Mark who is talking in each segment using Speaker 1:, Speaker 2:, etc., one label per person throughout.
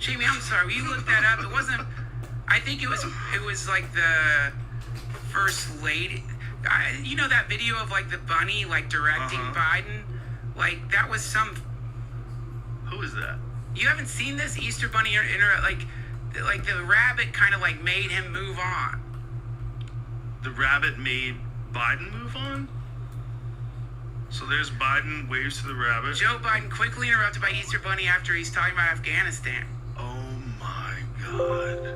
Speaker 1: Jamie, I'm sorry. You looked that up. It wasn't. I think it was like the first lady. You know that video of like the bunny like directing Biden? Like that was some.
Speaker 2: Who is that?
Speaker 1: You haven't seen this Easter bunny like the rabbit kind of like made him move on.
Speaker 2: The rabbit made Biden move on? So there's Biden waves to the rabbit.
Speaker 1: Joe Biden quickly interrupted by Easter bunny after he's talking about Afghanistan.
Speaker 2: Oh my God.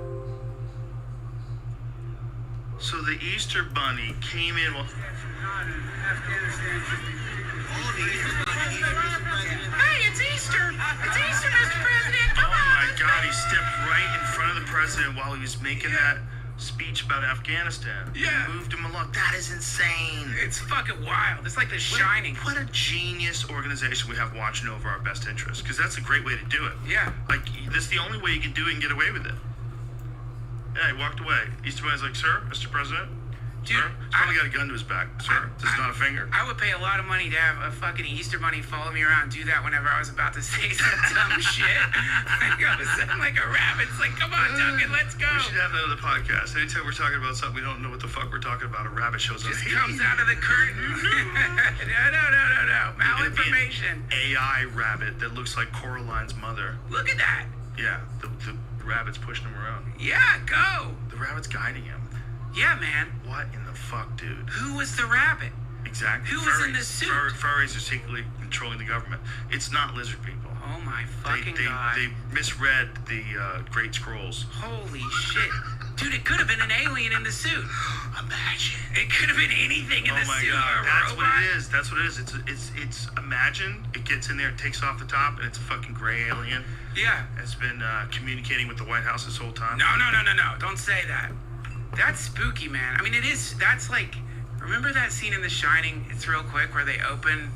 Speaker 2: So the Easter bunny came in while...
Speaker 1: Hey, it's Easter! It's Easter, Mr. President! Come
Speaker 2: Oh my
Speaker 1: on,
Speaker 2: God, he stepped right in front of the president while he was making that speech about Afghanistan.
Speaker 1: Yeah.
Speaker 2: He moved him along. That is insane.
Speaker 1: It's fucking wild. It's like The Shining.
Speaker 2: What a genius organization we have watching over our best interests, because that's a great way to do it.
Speaker 1: Yeah.
Speaker 2: Like, that's the only way you can do it and get away with it. Yeah, he walked away. Easter Bunny's like, sir, Mr. President?
Speaker 1: Dude,
Speaker 2: Sir? He's probably got a gun to his back. Sir, this is not a finger.
Speaker 1: I would pay a lot of money to have a fucking Easter bunny follow me around and do that whenever I was about to say some dumb shit. Like I was like a rabbit. It's like, come on, Duncan, let's go.
Speaker 2: We should have that on the podcast. Anytime we're talking about something we don't know what the fuck we're talking about, a rabbit shows up.
Speaker 1: Just comes out of the curtain. No. Malinformation.
Speaker 2: AI rabbit that looks like Coraline's mother.
Speaker 1: Look at that.
Speaker 2: Yeah, the rabbit's pushing him around.
Speaker 1: Yeah, go.
Speaker 2: The rabbit's guiding him.
Speaker 1: Yeah, man.
Speaker 2: What in the fuck, dude?
Speaker 1: Who was the rabbit?
Speaker 2: Exactly.
Speaker 1: Who was in the suit?
Speaker 2: Furries are secretly controlling the government. It's not lizard people.
Speaker 1: Oh my fucking God.
Speaker 2: They misread the Great Scrolls.
Speaker 1: Holy shit. Dude, it could have been an alien in the suit.
Speaker 2: Imagine.
Speaker 1: It could have been anything in the suit.
Speaker 2: Oh my God.
Speaker 1: Or a
Speaker 2: That's
Speaker 1: robot.
Speaker 2: what it is. That's what it is. It's imagine it gets in there, it takes off the top, and it's a fucking gray alien.
Speaker 1: Yeah.
Speaker 2: It's been communicating with the White House this whole time.
Speaker 1: No. Don't say that. That's spooky, man. I mean, it is. That's like, remember that scene in The Shining? It's real quick where they open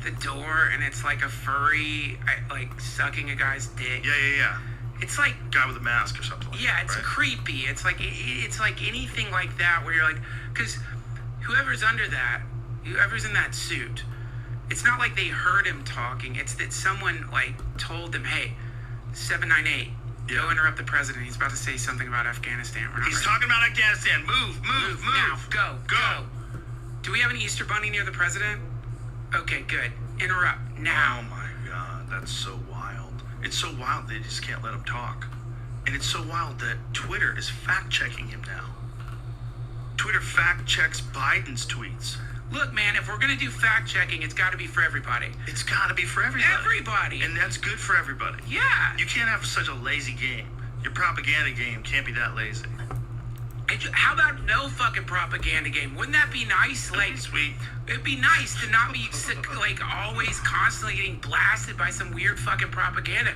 Speaker 1: the door and it's like a furry, like sucking a guy's dick.
Speaker 2: Yeah.
Speaker 1: It's like
Speaker 2: Guy with a mask or something.
Speaker 1: yeah, it's
Speaker 2: right?
Speaker 1: creepy. It's like anything like that where you're like, because whoever's under that, whoever's in that suit, it's not like they heard him talking. It's that someone like told them, hey, 798. Go interrupt the president. He's about to say something about Afghanistan.
Speaker 2: He's talking about Afghanistan. Move.
Speaker 1: Now, go. Do we have an Easter bunny near the president? Okay, good. Interrupt now.
Speaker 2: Oh my God, that's so wild. It's so wild they just can't let him talk. And it's so wild that Twitter is fact-checking him now. Twitter fact-checks Biden's tweets.
Speaker 1: Look, man, if we're going to do fact-checking, it's got to be for everybody.
Speaker 2: It's got to be for everybody.
Speaker 1: Everybody.
Speaker 2: And that's good for everybody.
Speaker 1: Yeah.
Speaker 2: You can't have such a lazy game. Your propaganda game can't be that lazy.
Speaker 1: How about no fucking propaganda game? Wouldn't that be nice? Like,
Speaker 2: Sweet.
Speaker 1: it'd be nice to not be like always constantly getting blasted by some weird fucking propaganda.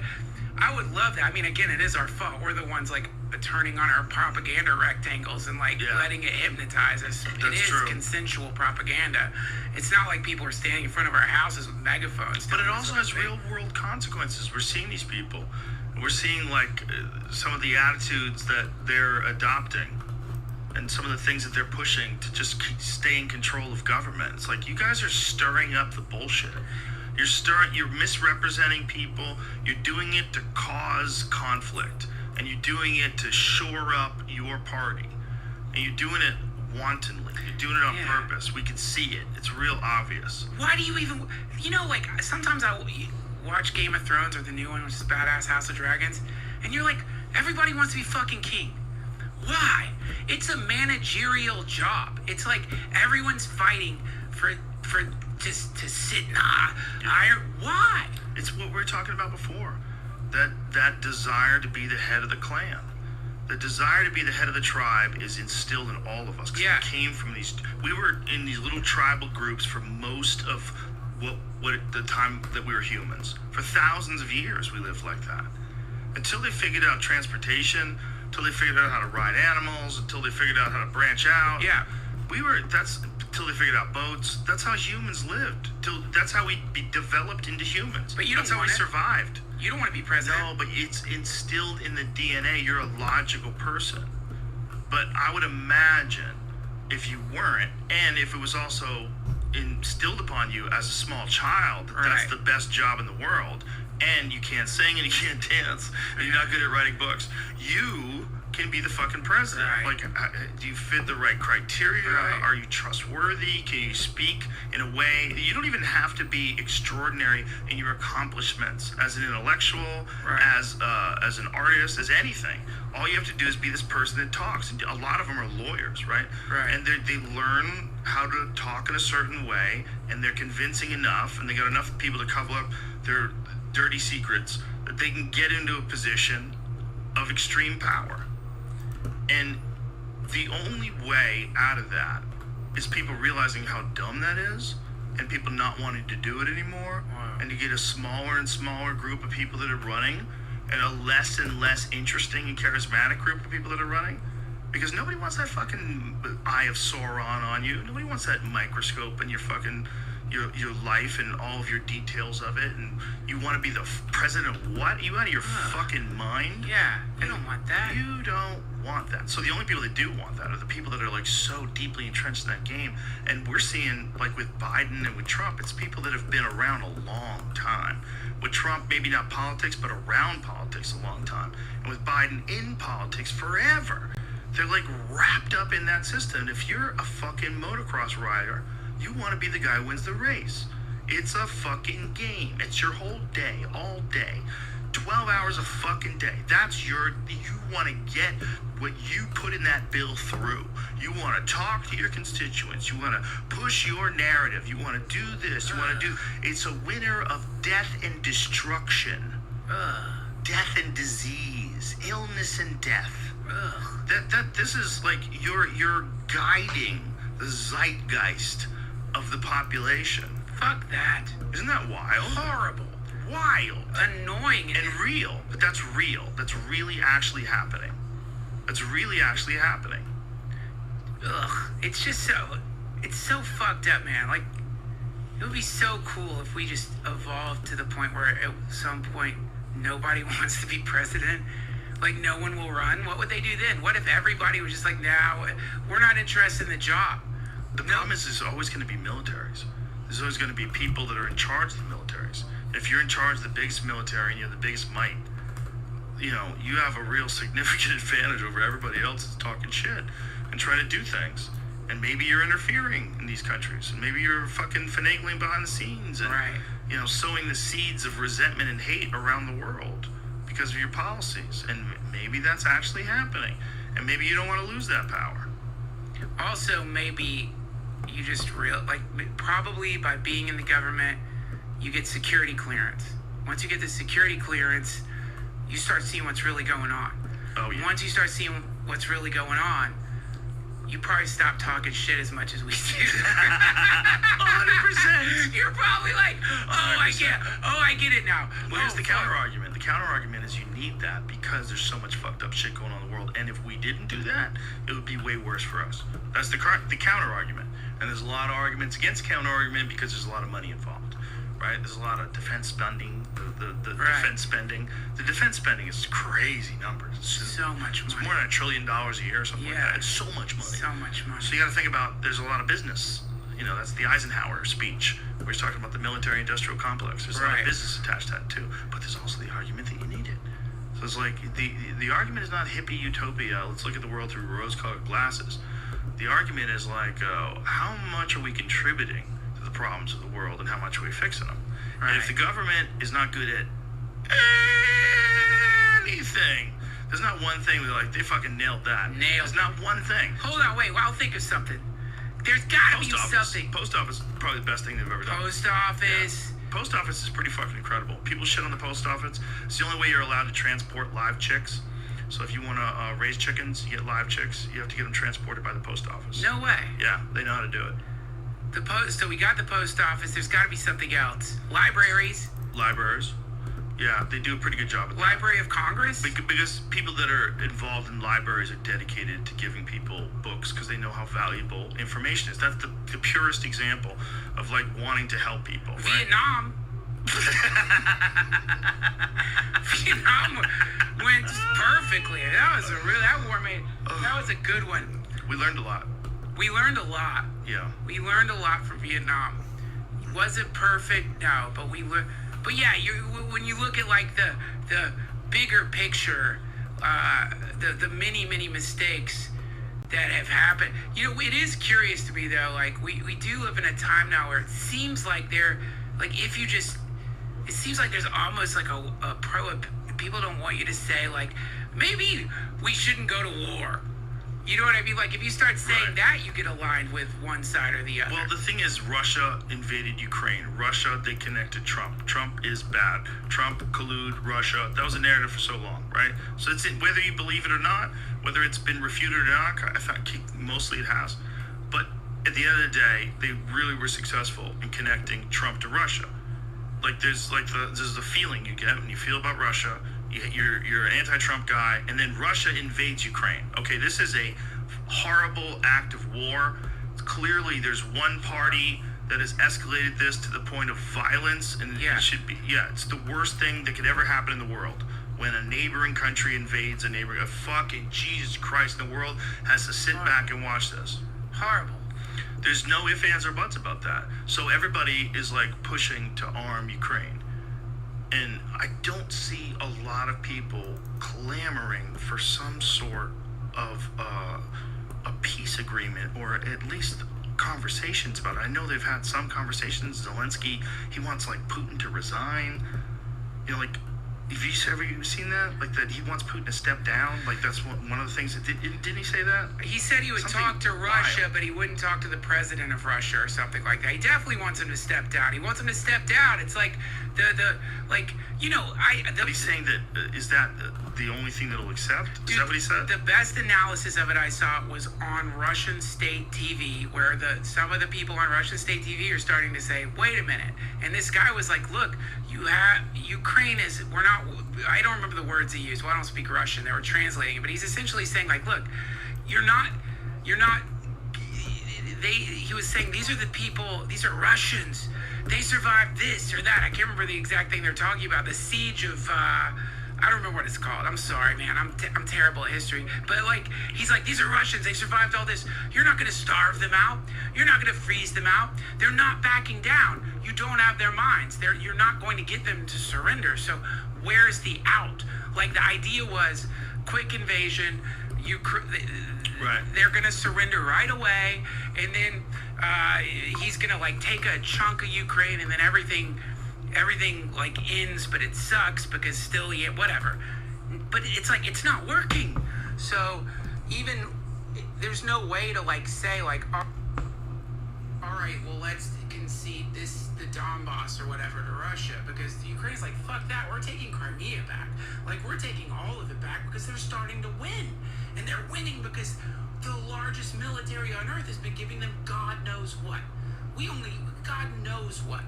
Speaker 1: I would love that. I mean, again, it is our fault. We're the ones like turning on our propaganda rectangles and like letting it hypnotize us. It is
Speaker 2: true.
Speaker 1: Consensual propaganda. It's not like people are standing in front of our houses with megaphones.
Speaker 2: But it
Speaker 1: telling us
Speaker 2: also
Speaker 1: what
Speaker 2: has
Speaker 1: to think.
Speaker 2: real world consequences. We're seeing these people. We're seeing like some of the attitudes that they're adopting and some of the things that they're pushing to just stay in control of government. It's like, you guys are stirring up the bullshit. You're misrepresenting people. You're doing it to cause conflict. And you're doing it to shore up your party. And you're doing it wantonly. You're doing it on purpose. We can see it. It's real obvious.
Speaker 1: Why do you even, like, sometimes I watch Game of Thrones or the new one, which is Badass House of Dragons, and you're like, everybody wants to be fucking king. Why? It's a managerial job. It's like everyone's fighting for just to sit in iron. Why?
Speaker 2: It's what we were talking about before. That desire to be the head of the clan. The desire to be the head of the tribe is instilled in all of us. 'Cause we came from we were in these little tribal groups for most of what the time that we were humans. For thousands of years we lived like that. Until they figured out transportation, until they figured out how to ride animals, until they figured out how to branch out.
Speaker 1: Yeah.
Speaker 2: Until they figured out boats. That's how humans lived. That's how we developed into humans.
Speaker 1: But you don't
Speaker 2: That's how we survived.
Speaker 1: You don't want to be president.
Speaker 2: No, but it's instilled in the DNA. You're a logical person. But I would imagine if you weren't, and if it was also instilled upon you as a small child, that's the best job in the world, and you can't sing and you can't dance and you're not good at writing books, you can be the fucking president.
Speaker 1: Right.
Speaker 2: Like, do you fit the right criteria?
Speaker 1: Right.
Speaker 2: Are you trustworthy? Can you speak in a way? You don't even have to be extraordinary in your accomplishments as an intellectual,
Speaker 1: Right.
Speaker 2: as an artist, as anything. All you have to do is be this person that talks. And a lot of them are lawyers, right?
Speaker 1: Right.
Speaker 2: And they learn how to talk in a certain way, and they're convincing enough, and they got enough people to cover up their dirty secrets that they can get into a position of extreme power. And the only way out of that is people realizing how dumb that is, and people not wanting to do it anymore.
Speaker 1: Wow.
Speaker 2: And you get a smaller and smaller group of people that are running, and a less and less interesting and charismatic group of people that are running. Because nobody wants that fucking eye of Sauron on you. Nobody wants that microscope in your fucking your life and all of your details of it. And you want to be the president of what? You out of your fucking mind?
Speaker 1: Yeah, I don't want that.
Speaker 2: You don't want that. So the only people that do want that are the people that are like so deeply entrenched in that game. And we're seeing, like with Biden and with Trump, it's people that have been around a long time. With Trump, maybe not politics, but around politics a long time. And with Biden, in politics forever. They're like wrapped up in that system. And if you're a fucking motocross rider, you want to be the guy who wins the race. It's a fucking game. It's your whole day, all day. 12 hours a fucking day. You want to get what you put in that bill through. You want to talk to your constituents. You want to push your narrative. You want to do this. You want to do. It's a winner of death and destruction. Death and disease. Illness and death. This is like you're guiding the zeitgeist of the population.
Speaker 1: Fuck that.
Speaker 2: Isn't that wild?
Speaker 1: Horrible.
Speaker 2: Wild.
Speaker 1: Annoying.
Speaker 2: And real. But that's real. That's really actually happening. That's really actually happening.
Speaker 1: Ugh. It's just it's so fucked up, man. Like, it would be so cool if we just evolved to the point where at some point nobody wants to be president. Like, no one will run. What would they do then? What if everybody was just like, nah, we're not interested in the job?
Speaker 2: The problem is there's always going to be militaries. There's always going to be people that are in charge of the militaries. If you're in charge of the biggest military and you're the biggest might, you know, you have a real significant advantage over everybody else that's talking shit and trying to do things. And maybe you're interfering in these countries. And maybe you're fucking finagling behind the scenes and,
Speaker 1: Right.
Speaker 2: you know, sowing the seeds of resentment and hate around the world because of your policies. And maybe that's actually happening. And maybe you don't want to lose that power.
Speaker 1: Also, maybe you just probably by being in the government, you get security clearance. Once you get the security clearance, you start seeing what's really going on.
Speaker 2: Oh, yeah.
Speaker 1: Once you start seeing what's really going on, you probably stop talking shit as much as we do.
Speaker 2: 100%.
Speaker 1: You're probably like, I get it now.
Speaker 2: Well, here's the
Speaker 1: fuck.
Speaker 2: counter argument. The counter argument is you need that because there's so much fucked up shit going on in the world. And if we didn't do that, it would be way worse for us. That's the counter argument. And there's a lot of arguments against counter argument because there's a lot of money involved, right? There's a lot of defense spending. The
Speaker 1: Right.
Speaker 2: defense spending. The defense spending is crazy numbers. It's just,
Speaker 1: So much
Speaker 2: it's
Speaker 1: money.
Speaker 2: more than $1 trillion a year or something like
Speaker 1: Yeah.
Speaker 2: that. It's so much money.
Speaker 1: So much money.
Speaker 2: So you got to think about there's a lot of business. You know, that's the Eisenhower speech where he's talking about the military-industrial complex. There's a lot
Speaker 1: Right.
Speaker 2: of business attached to that too. But there's also the argument that you need it. So it's like the argument is not hippie utopia. Let's look at the world through rose-colored glasses. The argument is like, how much are we contributing to the problems of the world and how much are we fixing them?
Speaker 1: Right.
Speaker 2: And if the government is not good at anything, there's not one thing that like they fucking nailed that.
Speaker 1: Nailed.
Speaker 2: There's not one thing.
Speaker 1: Hold on, wait. I'll think of something. There's gotta be something.
Speaker 2: Post office is probably the best thing they've ever done.
Speaker 1: Post office.
Speaker 2: Yeah. Post office is pretty fucking incredible. People shit on the post office. It's the only way you're allowed to transport live chicks. So if you want to raise chickens, you get live chicks, you have to get them transported by the post office.
Speaker 1: No way.
Speaker 2: Yeah, they know how to do it.
Speaker 1: So we got the post office. There's got to be something else. Libraries.
Speaker 2: Libraries. Yeah, they do a pretty good job at that.
Speaker 1: Library of Congress.
Speaker 2: Because people that are involved in libraries are dedicated to giving people books because they know how valuable information is. That's the purest example of like wanting to help people. Right?
Speaker 1: Vietnam. Vietnam went perfectly. That was a good one.
Speaker 2: We learned a lot.
Speaker 1: We learned a lot.
Speaker 2: Yeah.
Speaker 1: We learned a lot from Vietnam. Was it perfect? No, but we learned. But yeah, when you look at like the bigger picture, the many mistakes that have happened. It is curious to me though. Like we do live in a time now where it seems like if you just, it seems like there's almost like a people don't want you to say like maybe we shouldn't go to war. You know what I mean? Like if you start saying that, you get aligned with one side or the other.
Speaker 2: Well, the thing is, Russia invaded Ukraine. Russia, they connected Trump. Trump is bad. Trump collude Russia. That was a narrative for so long, right? So it's whether you believe it or not, whether it's been refuted or not. I thought mostly it has. But at the end of the day, they really were successful in connecting Trump to Russia. Like there's the feeling you get when you feel about Russia. You're an anti-Trump guy, and then Russia invades Ukraine. Okay, this is a horrible act of war. Clearly, there's one party that has escalated this to the point of violence, and it should be. Yeah, it's the worst thing that could ever happen in the world. When a neighboring country invades a fucking Jesus Christ, the world has to sit back and watch this.
Speaker 1: Horrible.
Speaker 2: There's no ifs, ands, or buts about that. So everybody is like pushing to arm Ukraine. And I don't see a lot of people clamoring for some sort of a peace agreement, or at least conversations about it. I know they've had some conversations. Zelensky, he wants like Putin to resign. Like, have you ever seen that? Like that he wants Putin to step down? Like that's one of the things. Didn't he say that?
Speaker 1: He said he would talk to Russia, but he wouldn't talk to the president of Russia or something like that. He definitely wants him to step down. He wants him to step down. It's like
Speaker 2: But he's saying that is that the only thing that'll accept? Is that what he said?
Speaker 1: The best analysis of it I saw was on Russian state TV, where some of the people on Russian state TV are starting to say, "Wait a minute," and this guy was like, "Look, Ukraine is, we're not." I don't remember the words he used. Well, I don't speak Russian. They were translating it, but he's essentially saying like, "Look, you're not." He was saying these are the people. These are Russians. They survived this or that. I can't remember the exact thing they're talking about. The siege of, I don't remember what it's called. I'm sorry, man. I'm terrible at history. But like, he's like, these are Russians. They survived all this. You're not going to starve them out. You're not going to freeze them out. They're not backing down. You don't have their minds. You're not going to get them to surrender. So where's the out? Like the idea was quick invasion. They're going to surrender right away. And then he's going to like take a chunk of Ukraine, and then everything like ends, but it sucks because still whatever. But it's like it's not working. So even there's no way to like say like, all right, well let's concede the Donbass or whatever to Russia, because Ukraine's like, fuck that, we're taking Crimea back. Like we're taking all of it back because they're starting to win, and they're winning because the largest military on earth has been giving them God knows what. God knows what.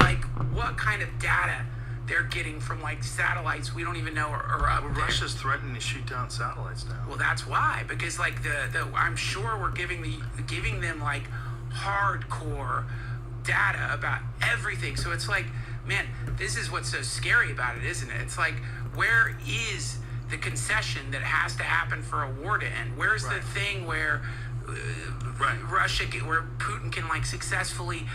Speaker 1: Like, what kind of data they're getting from, like, satellites we don't even know are up there.
Speaker 2: Russia's threatening to shoot down satellites now.
Speaker 1: Well, that's why. Because, like, I'm sure we're giving them, like, hardcore data about everything. So it's like, man, this is what's so scary about it, isn't it? It's like, where is the concession that has to happen for a war to end? Where's the thing where Russia, where Putin can like successfully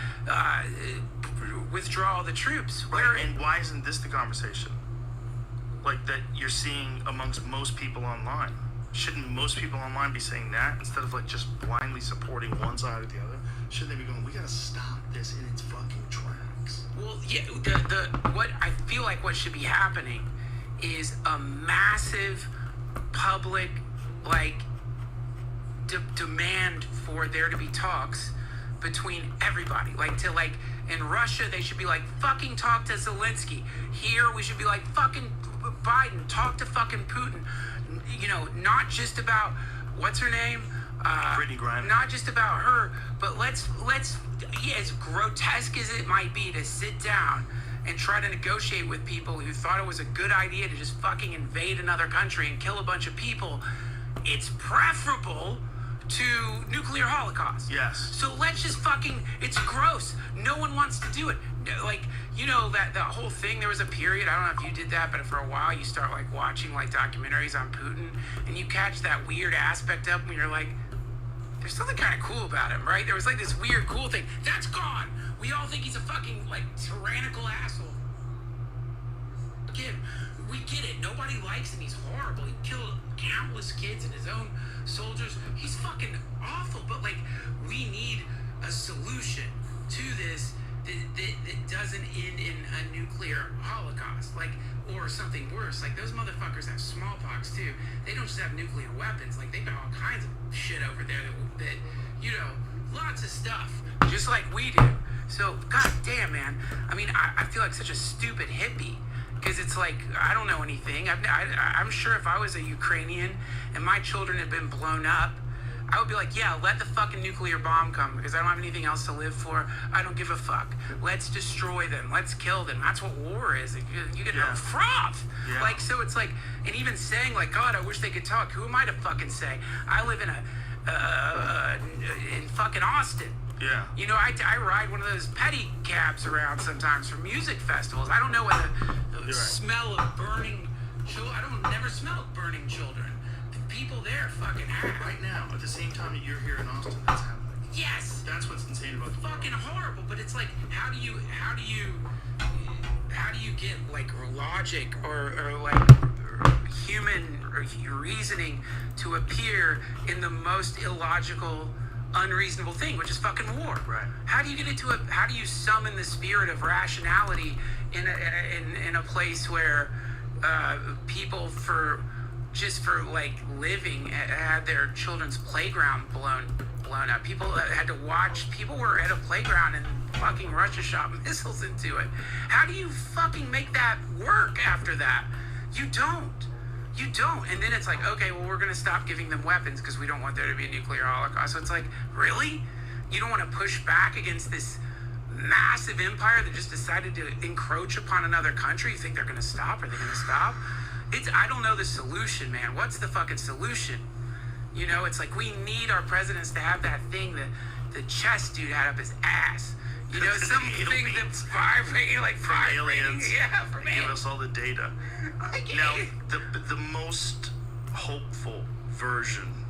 Speaker 1: withdraw the troops?
Speaker 2: And why isn't this the conversation? Like that you're seeing amongst most people online? Shouldn't most people online be saying that instead of like just blindly supporting one side or the other? Shouldn't they be going, we gotta stop this in its fucking tracks?
Speaker 1: Well, yeah. What I feel like what should be happening is a massive public like demand for there to be talks between everybody. Like to like in Russia they should be like, fucking talk to Zelensky. Here we should be like, fucking Biden, talk to fucking Putin. Not just about what's her name,
Speaker 2: Brittany Griner.
Speaker 1: Not just about her, but let's as grotesque as it might be to sit down and try to negotiate with people who thought it was a good idea to just fucking invade another country and kill a bunch of people, it's preferable to nuclear holocaust.
Speaker 2: Yes.
Speaker 1: So let's just it's gross. No one wants to do it. Like, that whole thing, there was a period, I don't know if you did that, but for a while you start like watching like documentaries on Putin and you catch that weird aspect of him and you're like, there's something kind of cool about him, right? There was like this weird cool thing. That's gone. We all think he's a fucking like tyrannical asshole. again, we get it. Nobody likes him. He's horrible. He killed countless kids and his own soldiers. He's fucking awful. But like, we need a solution to this that doesn't end in a nuclear holocaust, like, or something worse. Like, those motherfuckers have smallpox too. They don't just have nuclear weapons. Like, they got all kinds of shit over there that you know, lots of stuff, just like we do. So, goddamn, man. I mean, I feel like such a stupid hippie. Because it's like, I don't know anything. I'm sure if I was a Ukrainian and my children had been blown up, I would be like, yeah, let the fucking nuclear bomb come because I don't have anything else to live for. I don't give a fuck. Let's destroy them. Let's kill them. That's what war is. You get no froth.
Speaker 2: Yeah.
Speaker 1: Like, so it's like, and even saying like, God, I wish they could talk. Who am I to fucking say? I live in in fucking Austin.
Speaker 2: Yeah.
Speaker 1: You know, I ride one of those petty cabs around sometimes for music festivals. I don't know what the smell of burning children. I don't never smell burning children. The people there fucking have.
Speaker 2: Right now, at the same time that you're here in Austin, that's happening.
Speaker 1: Yes.
Speaker 2: That's what's insane about the
Speaker 1: Fucking horrible. But it's like, how do you get like logic or like human reasoning to appear in the most illogical, unreasonable thing, which is fucking war.
Speaker 2: Right.
Speaker 1: How do you get into how do you summon the spirit of rationality in a place where people for like living had their children's playground blown up? People had to watch. People were at a playground and fucking Russia shot missiles into it. How do you fucking make that work after that? You don't. And then it's like, okay, well, we're going to stop giving them weapons because we don't want there to be a nuclear holocaust. So it's like, really? You don't want to push back against this massive empire that just decided to encroach upon another country? You think they're going to stop? Are they going to stop? I don't know the solution, man. What's the fucking solution? You know, it's like we need our presidents to have that thing that the chess dude had up his ass. You know, something that's vibrating, like
Speaker 2: from
Speaker 1: vibrating.
Speaker 2: Aliens.
Speaker 1: Yeah, from
Speaker 2: They give
Speaker 1: aliens.
Speaker 2: us all the data. Now, the most hopeful version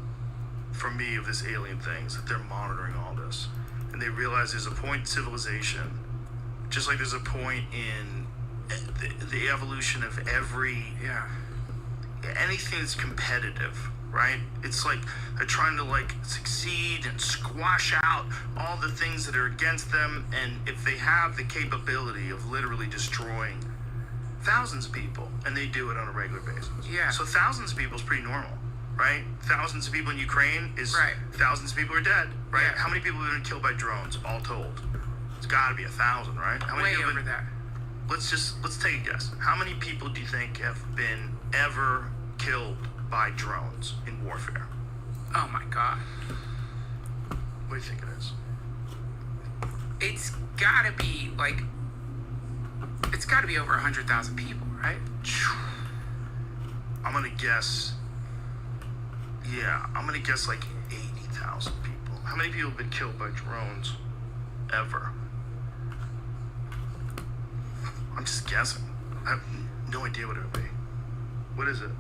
Speaker 2: for me of this alien thing is that they're monitoring all this. And they realize there's a point in civilization, just like there's a point in the evolution of anything that's competitive, right? It's like they're trying to like succeed and squash out all the things that are against them, and if they have the capability of literally destroying thousands of people, and they do it on a regular basis.
Speaker 1: Yeah.
Speaker 2: So thousands of people is pretty normal, right? Thousands of people in Ukraine is
Speaker 1: Right.
Speaker 2: thousands of people are dead, right?
Speaker 1: Yeah.
Speaker 2: How many people have been killed by drones, all told? It's got to be 1,000, right? How many
Speaker 1: Way
Speaker 2: people have
Speaker 1: over
Speaker 2: been-
Speaker 1: that.
Speaker 2: Let's take a guess. How many people do you think have been ever killed by drones in warfare?
Speaker 1: Oh my god.
Speaker 2: What do you think it is?
Speaker 1: It's gotta be like, it's gotta be over 100,000 people, right?
Speaker 2: I'm gonna guess. Yeah, I'm gonna guess like 80,000 people. How many people have been killed by drones ever? I'm just guessing. I have no idea what it would be. What is it?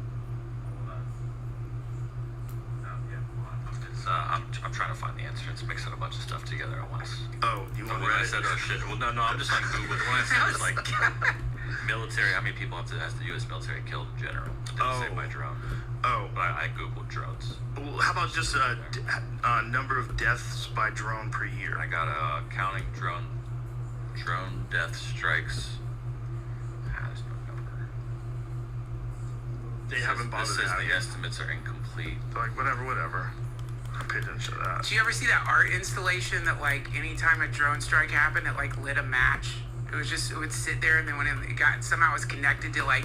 Speaker 3: It's, I'm trying to find the answer. It's mixing a bunch of stuff together at once.
Speaker 2: Oh, you want
Speaker 3: When I
Speaker 2: to
Speaker 3: said, oh shit, well, no, I'm just on Google. When I said it's like military, how many people has the U.S. military killed in general? It didn't say by drone.
Speaker 2: Oh,
Speaker 3: But I Googled drones.
Speaker 2: well, how about just number of deaths by drone per year?
Speaker 3: I got counting drone death strikes. There's no number.
Speaker 2: They haven't bothered
Speaker 3: This
Speaker 2: to
Speaker 3: says
Speaker 2: have
Speaker 3: the
Speaker 2: it.
Speaker 3: estimates are incomplete.
Speaker 2: They're like, whatever. I paid attention to that.
Speaker 1: Do you ever see that art installation that like anytime a drone strike happened, it like lit a match? It was just, it would sit there, and then when it got, somehow it was connected to like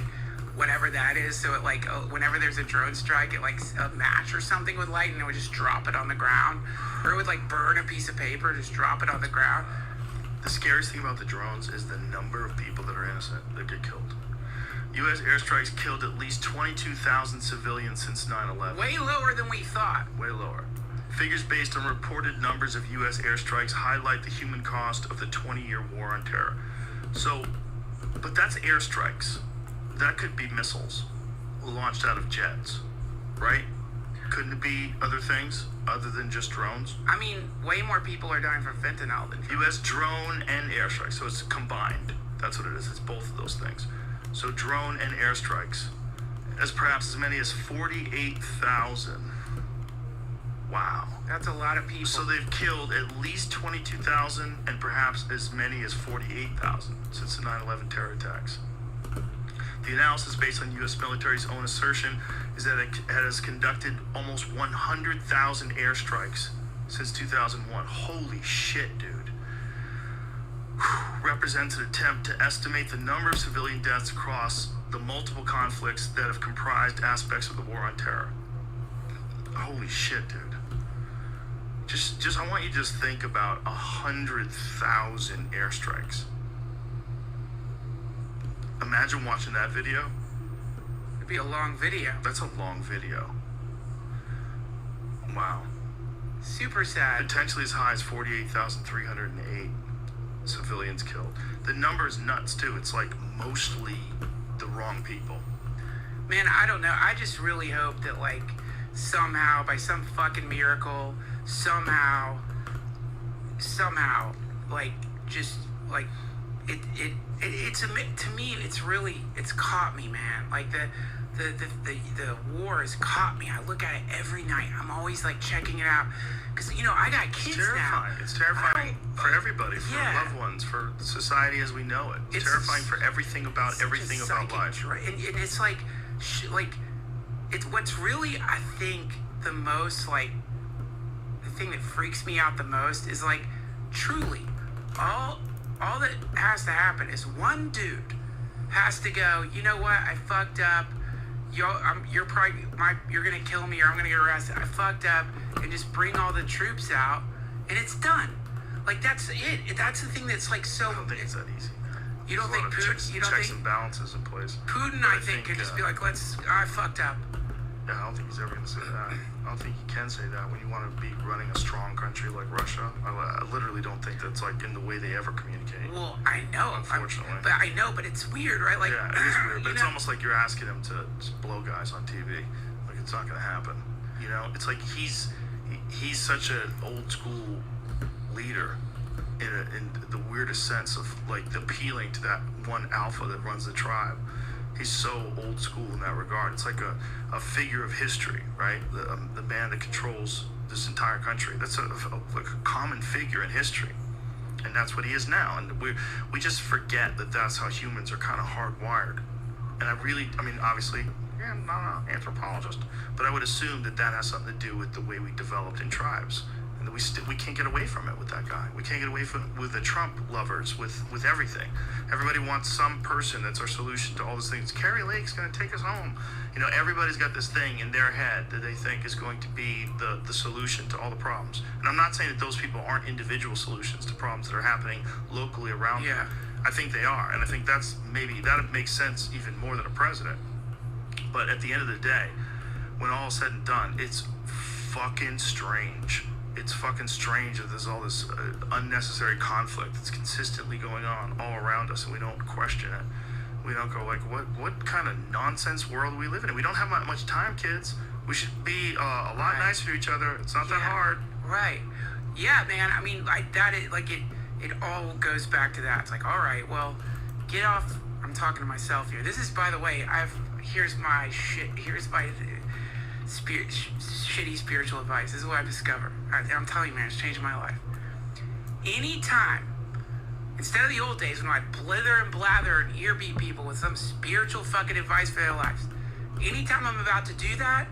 Speaker 1: whatever that is, so it like, whenever there's a drone strike, it like a match or something would light, and it would just drop it on the ground, or it would like burn a piece of paper, just drop it on the ground.
Speaker 2: The scariest thing about the drones is the number of people that are innocent that get killed. U.S. airstrikes killed at least 22,000 civilians since 9/11.
Speaker 1: Way lower than we thought.
Speaker 2: Way lower. Figures based on reported numbers of U.S. airstrikes highlight the human cost of the 20-year war on terror. So, but that's airstrikes. That could be missiles launched out of jets, right? Couldn't it be other things other than just drones?
Speaker 1: I mean, way more people are dying from fentanyl than
Speaker 2: U.S. drone and airstrike, so it's combined. That's what it is. It's both of those things. So drone and airstrikes, as perhaps as many as 48,000. Wow.
Speaker 1: That's a lot of people.
Speaker 2: So they've killed at least 22,000 and perhaps as many as 48,000 since the 9/11 terror attacks. The analysis, based on U.S. military's own assertion, is that it has conducted almost 100,000 airstrikes since 2001. Holy shit, dude. Represents an attempt to estimate the number of civilian deaths across the multiple conflicts that have comprised aspects of the war on terror. Holy shit, dude. Just I want you to just think about 100,000 airstrikes. Imagine watching that video.
Speaker 1: It'd be a long video.
Speaker 2: That's a long video. Wow.
Speaker 1: Super sad.
Speaker 2: Potentially as high as 48,308 civilians killed. The number is nuts too. It's like mostly the wrong people.
Speaker 1: Man, I don't know. I just really hope that, like, somehow, by some fucking miracle, somehow, like, just, like, it's to me, it's caught me, man. Like, the war has caught me. I look at it every night. I'm always, like, checking it out. Because, you know, I got kids now.
Speaker 2: It's terrifying for everybody, for
Speaker 1: Yeah.
Speaker 2: loved ones, for society as we know it. It's terrifying for everything about
Speaker 1: such a
Speaker 2: everything about life.
Speaker 1: And it's like, it's what's really, I think, the most, like, the thing that freaks me out the most is, like, truly, all that has to happen is one dude has to go, you know what, I fucked up. You're gonna kill me, or I'm gonna get arrested. I fucked up, and just bring all the troops out, and it's done. Like, that's it. That's the thing that's, like, so.
Speaker 2: I don't think it's that easy.
Speaker 1: You don't
Speaker 2: There's
Speaker 1: think
Speaker 2: a lot of
Speaker 1: Putin? You don't
Speaker 2: checks
Speaker 1: think
Speaker 2: and balances in place.
Speaker 1: Putin?
Speaker 2: But
Speaker 1: I think could just be like, I fucked up.
Speaker 2: Yeah, I don't think he's ever going to say that. I don't think he can say that when you want to be running a strong country like Russia. I literally don't think that's, like, in the way they ever communicate.
Speaker 1: Well, I know.
Speaker 2: Unfortunately.
Speaker 1: But it's weird, right? Like,
Speaker 2: Yeah, it is weird, but
Speaker 1: you
Speaker 2: it's
Speaker 1: know?
Speaker 2: almost like you're asking him to just blow guys on TV. Like, it's not going to happen. You know, it's like he's such an old school leader in the weirdest sense of, like, appealing to that one alpha that runs the tribe. He's so old school in that regard. It's like a figure of history, right? The man that controls this entire country. That's like a common figure in history. And that's what he is now. And we just forget that that's how humans are kind of hardwired. And I mean, obviously, yeah, I'm not an anthropologist, but I would assume that has something to do with the way we developed in tribes. And that we can't get away from it with that guy. We can't get away with the Trump lovers, with everything. Everybody wants some person that's our solution to all these things. Carrie Lake's going to take us home. You know, everybody's got this thing in their head that they think is going to be the solution to all the problems. And I'm not saying that those people aren't individual solutions to problems that are happening locally around them. I think they are. And I think that makes sense even more than a president. But at the end of the day, when all is said and done, it's fucking strange. It's fucking strange that there's all this unnecessary conflict that's consistently going on all around us, and we don't question it. We don't go, like, what kind of nonsense world do we live in? We don't have much time, kids. We should be a lot nicer to each other. It's not that hard.
Speaker 1: Right. Yeah, man. I mean, like, that is, like, it all goes back to that. It's like, all right, well, get off. I'm talking to myself here. This is, by the way, here's my shitty spiritual advice. This is what I've discovered. I'm telling you, man, it's changing my life. Anytime, instead of the old days when I'd blither and blather and earbeat people with some spiritual fucking advice for their lives, anytime I'm about to do that,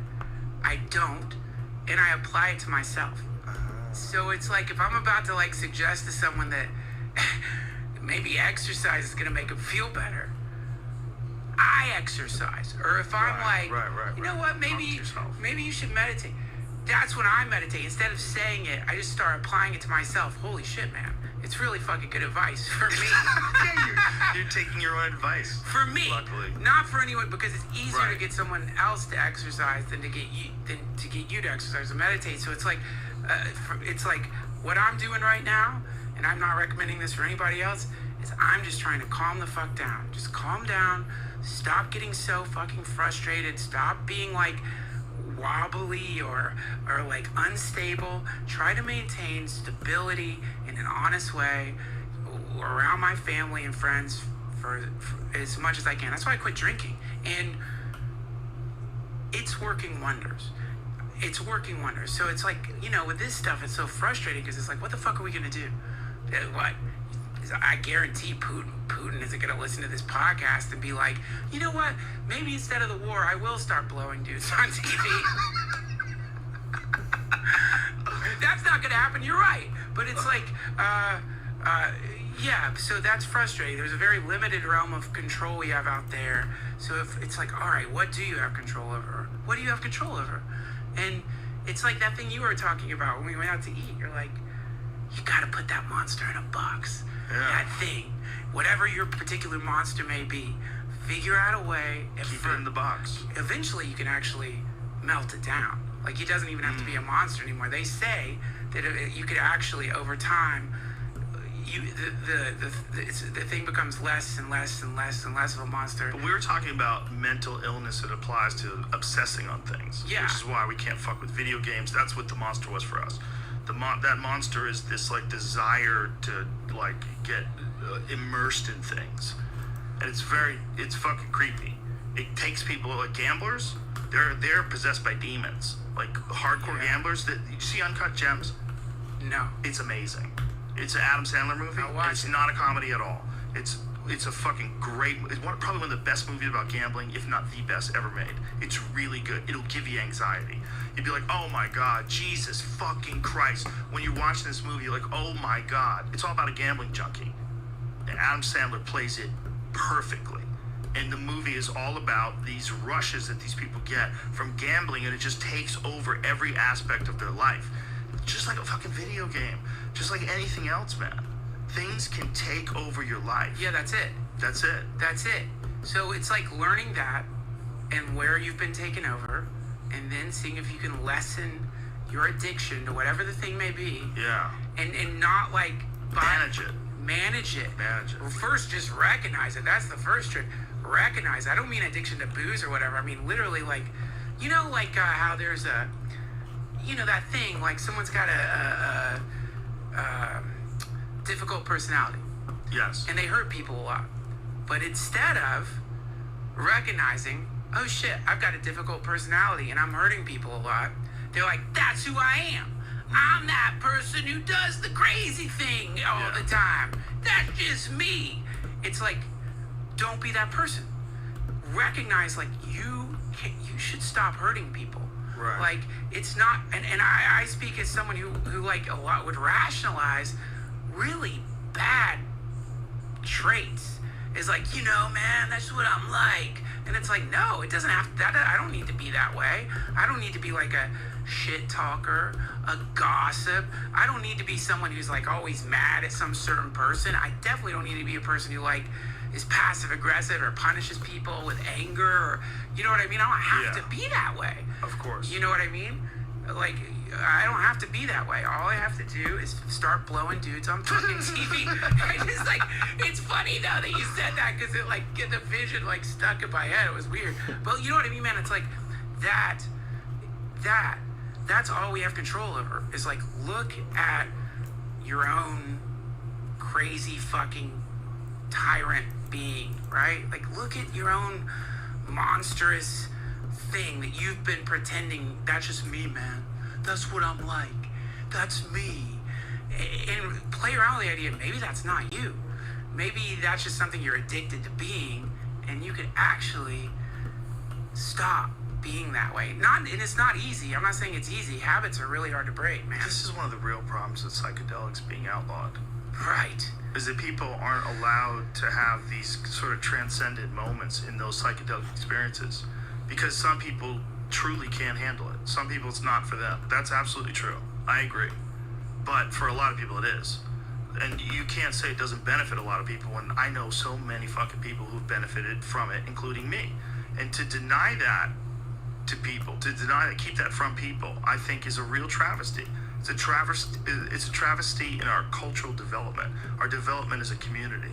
Speaker 1: I don't, and I apply it to myself. So it's like, if I'm about to, like, suggest to someone that maybe exercise is gonna make them feel better, I exercise. Or if I'm you know what, maybe you should meditate. That's when I meditate. Instead of saying it, I just start applying it to myself. Holy shit, man. It's really fucking good advice for me.
Speaker 2: You're taking your own advice.
Speaker 1: For me.
Speaker 2: Luckily.
Speaker 1: Not for anyone, because it's easier to get someone else to exercise than to get you to exercise and meditate. So it's like, what I'm doing right now, and I'm not recommending this for anybody else, is I'm just trying to calm the fuck down. Just calm down. Stop getting so fucking frustrated. Stop being, like, wobbly or like unstable. Try to maintain stability in an honest way around my family and friends for as much as I can. That's why I quit drinking, and it's working wonders. It's working wonders. So it's like, you know, with this stuff, it's so frustrating because it's like, what the fuck are we gonna do? What? I guarantee Putin isn't gonna listen to this podcast and be like, you know what? Maybe instead of the war, I will start blowing dudes on TV. That's not gonna happen. You're right. But it's like, yeah. So that's frustrating. There's a very limited realm of control we have out there. So if it's like, all right, what do you have control over? What do you have control over? And it's like that thing you were talking about when we went out to eat. You're like, you gotta put that monster in a box.
Speaker 2: Yeah.
Speaker 1: That thing, whatever your particular monster may be, figure out a way.
Speaker 2: Keep it in the box.
Speaker 1: Eventually, you can actually melt it down. Like, it doesn't even have to be a monster anymore. They say that you could actually, over time, the thing becomes less and less and less and less of a monster.
Speaker 2: But we were talking about mental illness that applies to obsessing on things.
Speaker 1: Yeah.
Speaker 2: Which is why we can't fuck with video games. That's what the monster was for us. That monster is this like desire to like get immersed in things, and it's fucking creepy. It takes people like gamblers. They're possessed by demons. Like hardcore gamblers. That you see Uncut Gems.
Speaker 1: No.
Speaker 2: It's amazing. It's an Adam Sandler movie.
Speaker 1: I'll watch
Speaker 2: It's
Speaker 1: it.
Speaker 2: not a comedy at all. It's a fucking great. It's probably one of the best movies about gambling, if not the best ever made. It's really good. It'll give you anxiety. You'd be like, oh my god, Jesus fucking Christ. When you're watching this movie, you're like, oh my god. It's all about a gambling junkie, and Adam Sandler plays it perfectly. And the movie is all about these rushes that these people get from gambling, and it just takes over every aspect of their life. Just like a fucking video game. Just like anything else, man. Things can take over your life.
Speaker 1: Yeah, that's it.
Speaker 2: That's it.
Speaker 1: That's it. So it's like learning that and where you've been taken over, and then seeing if you can lessen your addiction to whatever the thing may be.
Speaker 2: Yeah.
Speaker 1: And not like
Speaker 2: Manage it.
Speaker 1: Manage it.
Speaker 2: Manage it.
Speaker 1: Well, first, just recognize it. That's the first trick. Recognize. I don't mean addiction to booze or whatever. I mean literally, like, you know, like how there's a, you know, that thing, like someone's got a difficult personality
Speaker 2: Yes.
Speaker 1: and they hurt people a lot. But instead of recognizing, oh shit, I've got a difficult personality and I'm hurting people a lot, they're like, that's who I am. I'm that person who does the crazy thing all the time. That's just me. It's like, don't be that person. Recognize, like, you should stop hurting people.
Speaker 2: Right.
Speaker 1: Like, it's not, and I speak as someone who like a lot would rationalize really bad traits. Is like, you know, man, that's what I'm like. And it's like, no, it doesn't have that. I don't need to be that way. I don't need to be like a shit talker, a gossip. I don't need to be someone who's like always mad at some certain person. I definitely don't need to be a person who like is passive aggressive or punishes people with anger, or, you know what I mean? I don't have to be that way.
Speaker 2: Of course.
Speaker 1: You know what I mean? Like, I don't have to be that way. All I have to do is start blowing dudes on fucking TV. It's like, it's funny though that you said that, because it like the vision like stuck in my head. It was weird. But you know what I mean, man? It's like that's all we have control over. Is like, look at your own crazy fucking tyrant being, right? Like, look at your own monstrous thing that you've been pretending, that's just me, man. That's what I'm like. That's me. And play around with the idea, maybe that's not you. Maybe that's just something you're addicted to being, and you could actually stop being that way. And it's not easy. I'm not saying it's easy. Habits are really hard to break, man.
Speaker 2: This is one of the real problems with psychedelics being outlawed.
Speaker 1: Right.
Speaker 2: Is that people aren't allowed to have these sort of transcendent moments in those psychedelic experiences, because some people truly can't handle it. Some people, it's not for them. That's absolutely true. I agree. But for a lot of people, it is. And you can't say it doesn't benefit a lot of people when I know so many fucking people who've benefited from it, including me. And to deny that to people, to deny that, keep that from people, I think is a real travesty. It's a travesty in our cultural development, our development as a community.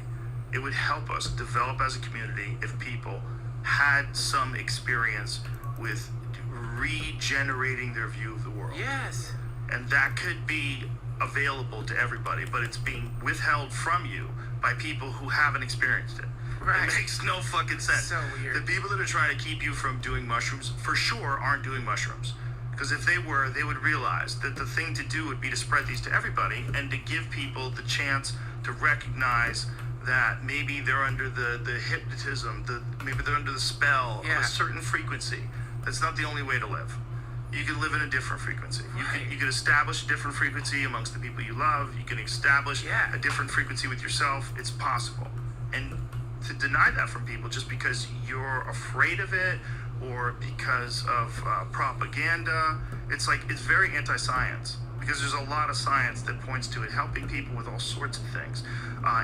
Speaker 2: It would help us develop as a community if people had some experience with regenerating their view of the world.
Speaker 1: Yes.
Speaker 2: And that could be available to everybody, but it's being withheld from you by people who haven't experienced it.
Speaker 1: Right.
Speaker 2: It makes no fucking sense.
Speaker 1: So weird.
Speaker 2: The people that are trying to keep you from doing mushrooms, for sure, aren't doing mushrooms. Because if they were, they would realize that the thing to do would be to spread these to everybody and to give people the chance to recognize that maybe they're under the hypnotism, maybe they're under the spell of
Speaker 1: Yeah.
Speaker 2: a certain frequency. That's not the only way to live. You can live in a different frequency.
Speaker 1: Right.
Speaker 2: You can establish a different frequency amongst the people you love. You can establish
Speaker 1: Yeah.
Speaker 2: a different frequency with yourself. It's possible. And to deny that from people just because you're afraid of it or because of propaganda, it's very anti-science. Because there's a lot of science that points to it helping people with all sorts of things.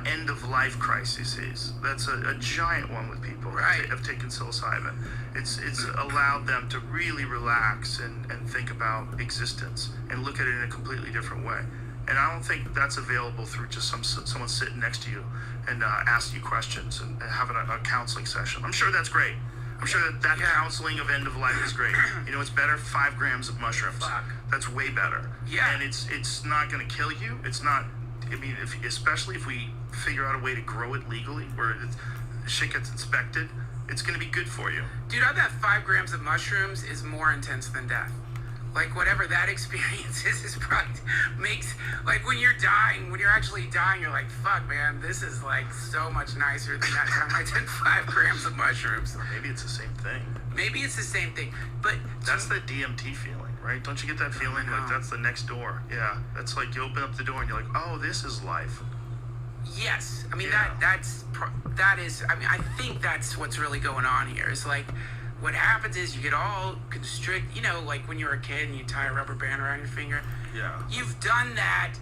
Speaker 2: End of life crises. That's a giant one with people
Speaker 1: Right.
Speaker 2: that have taken psilocybin. It's allowed them to really relax and think about existence and look at it in a completely different way. And I don't think that's available through just someone sitting next to you and asking you questions and having a counseling session. I'm sure that's great. I'm sure that
Speaker 1: Yeah.
Speaker 2: counseling of end of life is great. You know, it's better 5 grams of mushrooms.
Speaker 1: Fuck.
Speaker 2: That's way better.
Speaker 1: Yeah.
Speaker 2: And it's not going to kill you. It's not. I mean, especially if we figure out a way to grow it legally, where shit gets inspected, it's going to be good for you.
Speaker 1: Dude, I bet 5 grams of mushrooms is more intense than death. Like, whatever that experience is probably makes, like, when you're actually dying, you're like, fuck, man, this is, like, so much nicer than that time I took 5 grams of mushrooms.
Speaker 2: Or maybe it's the same thing.
Speaker 1: Maybe it's the same thing, but
Speaker 2: That's the DMT feeling, right? Don't you get that feeling like that's the next door? Yeah. That's like you open up the door and you're like, oh, this is life.
Speaker 1: yes, I mean,
Speaker 2: Yeah.
Speaker 1: that is, I mean, I think that's what's really going on here. Is like, what happens is you get all constrict, you know, like when you're a kid and you tie a rubber band around your finger.
Speaker 2: Yeah.
Speaker 1: You've done that,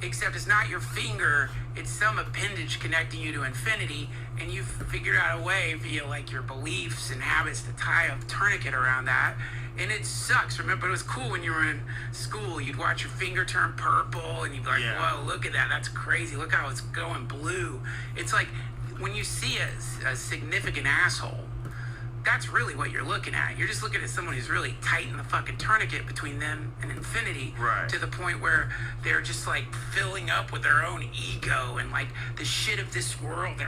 Speaker 1: except it's not your finger, it's some appendage connecting you to infinity, and you've figured out a way via like your beliefs and habits to tie a tourniquet around that. And it sucks. Remember, it was cool when you were in school. You'd watch your finger turn purple, and you'd be like,
Speaker 2: Yeah.
Speaker 1: whoa, look at that. That's crazy. Look how it's going blue. It's like when you see a significant asshole, that's really what you're looking at. You're just looking at someone who's really tightened the fucking tourniquet between them and infinity,
Speaker 2: Right.
Speaker 1: to the point where they're just like filling up with their own ego and like the shit of this world.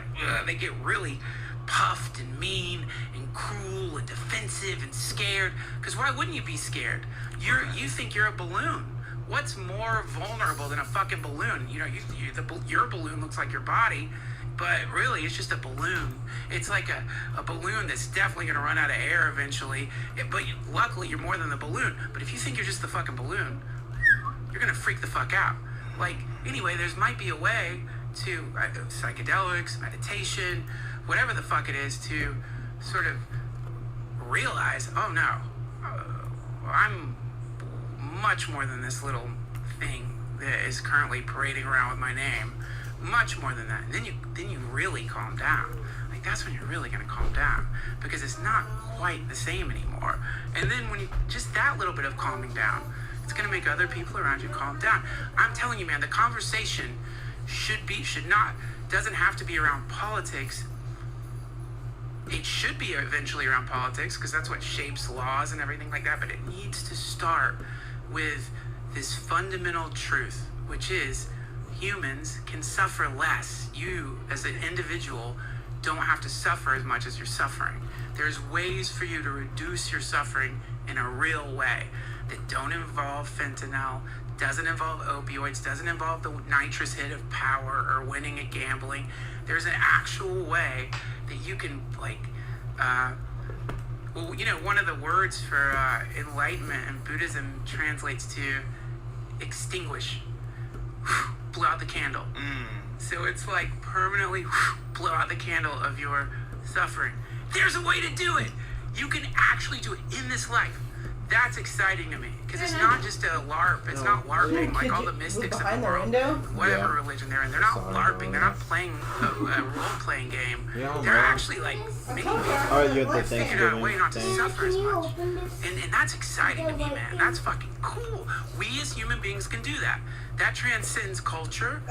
Speaker 1: They get really puffed and mean and cruel and defensive and scared. Because why wouldn't you be scared? You think you're a balloon. What's more vulnerable than a fucking balloon? You know, your balloon looks like your body, but really it's just a balloon. It's like a balloon that's definitely going to run out of air eventually. But luckily you're more than the balloon. But if you think you're just the fucking balloon, you're going to freak the fuck out. Like, anyway, there's might be a way to psychedelics, meditation, whatever the fuck it is, to sort of realize, oh no, I'm much more than this little thing that is currently parading around with my name. Much more than that. And then you really calm down. Like, that's when you're really gonna calm down, because it's not quite the same anymore. And then when you just that little bit of calming down, it's gonna make other people around you calm down. I'm telling you, man, the conversation doesn't have to be around politics. It should be eventually around politics, because that's what shapes laws and everything like that, but it needs to start with this fundamental truth, which is humans can suffer less. You, as an individual, don't have to suffer as much as you're suffering. There's ways for you to reduce your suffering in a real way that don't involve fentanyl, doesn't involve opioids, doesn't involve the nitrous hit of power or winning at gambling. There's an actual way that you can, like, well, you know, one of the words for enlightenment in Buddhism translates to extinguish. Blow out the candle. So it's like permanently blow out the candle of your suffering. There's a way to do it. You can actually do it in this life. That's exciting to me, because it's not just a LARP. It's not LARPing like all the mystics of the world. Whatever religion they're in, they're not LARPing. They're not playing a role-playing game. They're actually like making people figure out a way not to suffer as much. And that's exciting to me, man. That's fucking cool. We as human beings can do that. That transcends culture.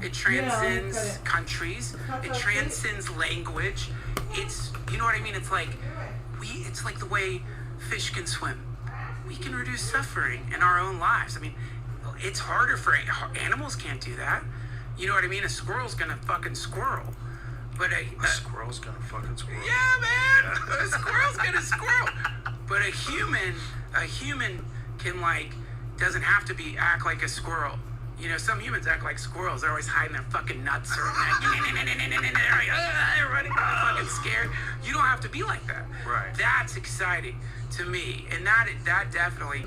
Speaker 1: It transcends countries. It transcends language. It's, you know what I mean? It's like the way fish can swim. We can reduce suffering in our own lives. I mean, it's harder for animals can't do that. You know what I mean? A squirrel's gonna fucking squirrel. But
Speaker 2: A squirrel's gonna fucking squirrel.
Speaker 1: yeah, man, a squirrel's gonna squirrel. But a human can like doesn't have to act like a squirrel. You know, some humans act like squirrels. They're always hiding their fucking nuts or they're running, fucking scared. You don't have to be like that.
Speaker 2: Right.
Speaker 1: That's exciting to me, and that definitely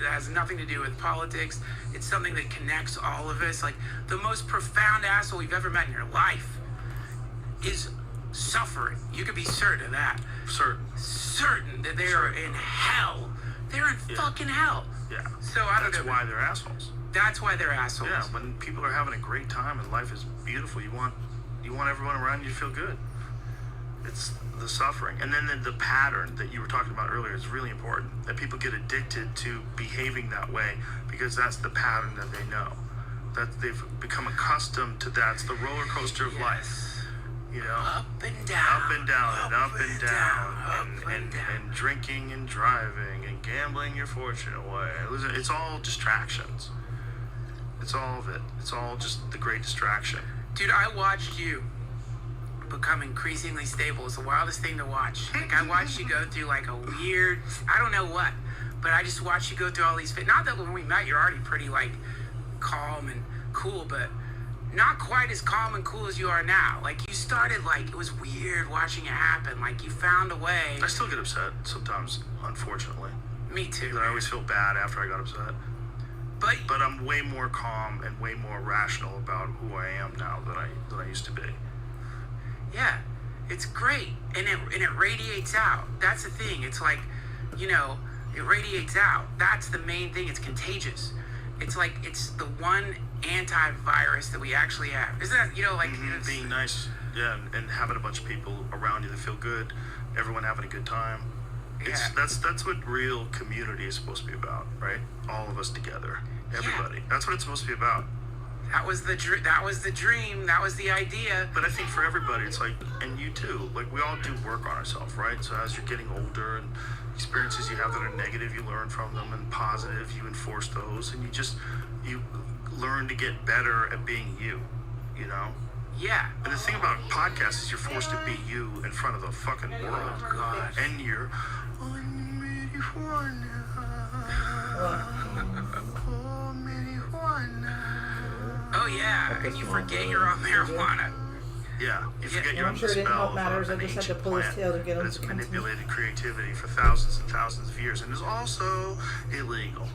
Speaker 1: has nothing to do with politics. It's something that connects all of us. Like the most profound asshole you've ever met in your life is suffering. You can be certain of that. Certain that they are in hell. They're in fucking hell.
Speaker 2: Yeah.
Speaker 1: So I don't know.
Speaker 2: That's why they're assholes.
Speaker 1: That's why they're assholes.
Speaker 2: Yeah, when people are having a great time and life is beautiful, you want everyone around you to feel good. It's the suffering. And then the pattern that you were talking about earlier is really important. That people get addicted to behaving that way because that's the pattern that they know. That they've become accustomed to that. It's the roller coaster of life. You know?
Speaker 1: Up and down.
Speaker 2: Up and down and up and down.
Speaker 1: Up and down.
Speaker 2: And drinking and driving and gambling your fortune away. It's all distractions. It's all of it. It's all just the great distraction.
Speaker 1: Dude, I watched you become increasingly stable. It's the wildest thing to watch. Like, I watched you go through like a weird, I don't know what, but I just watched you go through all these, not that when we met, you're already pretty like calm and cool, but not quite as calm and cool as you are now. Like, you started like, it was weird watching it happen. Like, you found a way.
Speaker 2: I still get upset sometimes, unfortunately.
Speaker 1: Me too.
Speaker 2: I always feel bad after I got upset. But I'm way more calm and way more rational about who I am now than I used to be.
Speaker 1: Yeah, it's great, and it radiates out. That's the thing. It's like, you know, it radiates out. That's the main thing. It's contagious. It's like it's the one antivirus that we actually have. Isn't that, you know, like
Speaker 2: being nice, yeah, and having a bunch of people around you that feel good, everyone having a good time.
Speaker 1: Yeah.
Speaker 2: That's what real community is supposed to be about, right? All of us together, everybody.
Speaker 1: Yeah.
Speaker 2: That's what it's supposed to be about.
Speaker 1: That was the dream. That was the idea.
Speaker 2: But I think for everybody, it's like, and you too, like we all do work on ourselves, right? So as you're getting older and experiences you have that are negative, you learn from them, and positive, you enforce those, and you learn to get better at being you know?
Speaker 1: Yeah.
Speaker 2: And the thing about podcasts is you're forced to be you in front of the fucking world.
Speaker 1: Oh, God.
Speaker 2: And you're marijuana. Oh, marijuana.
Speaker 1: Oh yeah. And you forget you're on marijuana.
Speaker 2: Yeah, you forget you're
Speaker 4: I'm
Speaker 2: on
Speaker 4: sure
Speaker 2: the
Speaker 4: it didn't
Speaker 2: spell
Speaker 4: help
Speaker 2: of
Speaker 4: matters. I
Speaker 2: an
Speaker 4: just had to
Speaker 2: ancient
Speaker 4: pull his
Speaker 2: plant
Speaker 4: tail to get him
Speaker 2: that has
Speaker 4: to come to me.
Speaker 2: manipulated creativity for thousands and thousands of years and is also illegal.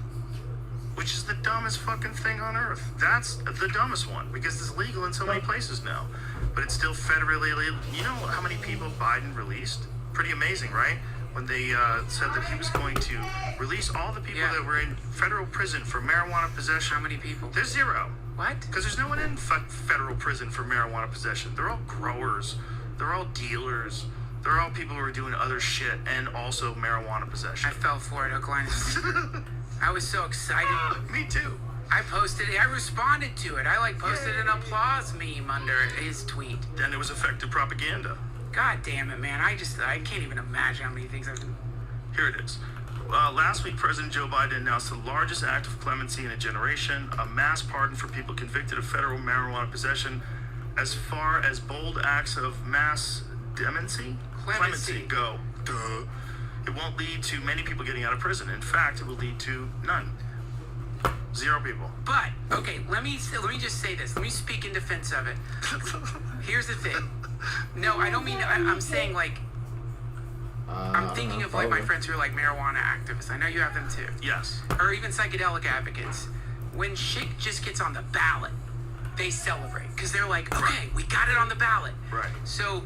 Speaker 2: Which is the dumbest fucking thing on earth. That's the dumbest one because it's legal in so many places now. But it's still federally illegal. You know how many people Biden released? Pretty amazing, right? When they said that he was going to release all the people that were in federal prison for marijuana possession.
Speaker 1: How many people?
Speaker 2: There's zero.
Speaker 1: What?
Speaker 2: Because there's no one in federal prison for marijuana possession. They're all growers. They're all dealers. They're all people who are doing other shit and also marijuana possession.
Speaker 1: I fell for it, hook, line, and sinker. I was so excited.
Speaker 2: Me too.
Speaker 1: I posted it. I responded to it. I posted an applause meme under his tweet.
Speaker 2: Then it was effective propaganda.
Speaker 1: God damn it, man. I can't even imagine how many things I've done.
Speaker 2: Here it is. Last week, President Joe Biden announced the largest act of clemency in a generation, a mass pardon for people convicted of federal marijuana possession. As far as bold acts of mass clemency go, duh, it won't lead to many people getting out of prison. In fact, it will lead to none. 0 people.
Speaker 1: But okay, let me just say this. Let me speak in defense of it. Here's the thing. No, I don't mean. I'm saying like. I'm thinking of like my friends who are like marijuana activists. I know you have them too.
Speaker 2: Yes.
Speaker 1: Or even psychedelic advocates. When shit just gets on the ballot, they celebrate because they're like, okay, we got it on the ballot.
Speaker 2: Right.
Speaker 1: So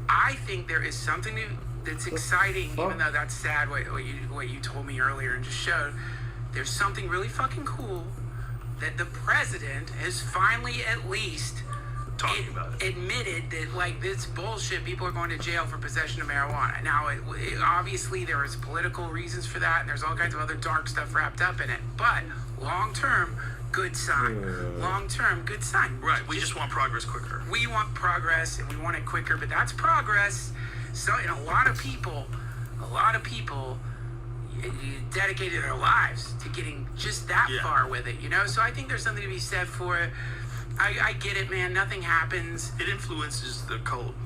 Speaker 1: I think there is something that's exciting, even though that's sad what you told me earlier and just showed. There's something really fucking cool that the president has finally at least admitted that like this bullshit, people are going to jail for possession of marijuana. Now, obviously there is political reasons for that, and there's all kinds of other dark stuff wrapped up in it. But long term, good sign. Long term, good sign.
Speaker 2: Right. We just want progress quicker.
Speaker 1: We want progress, and we want it quicker. But that's progress. So, and a lot of people dedicated their lives to getting just that far with it, you know? So I think there's something to be said for I get it, man. Nothing happens.
Speaker 2: It influences the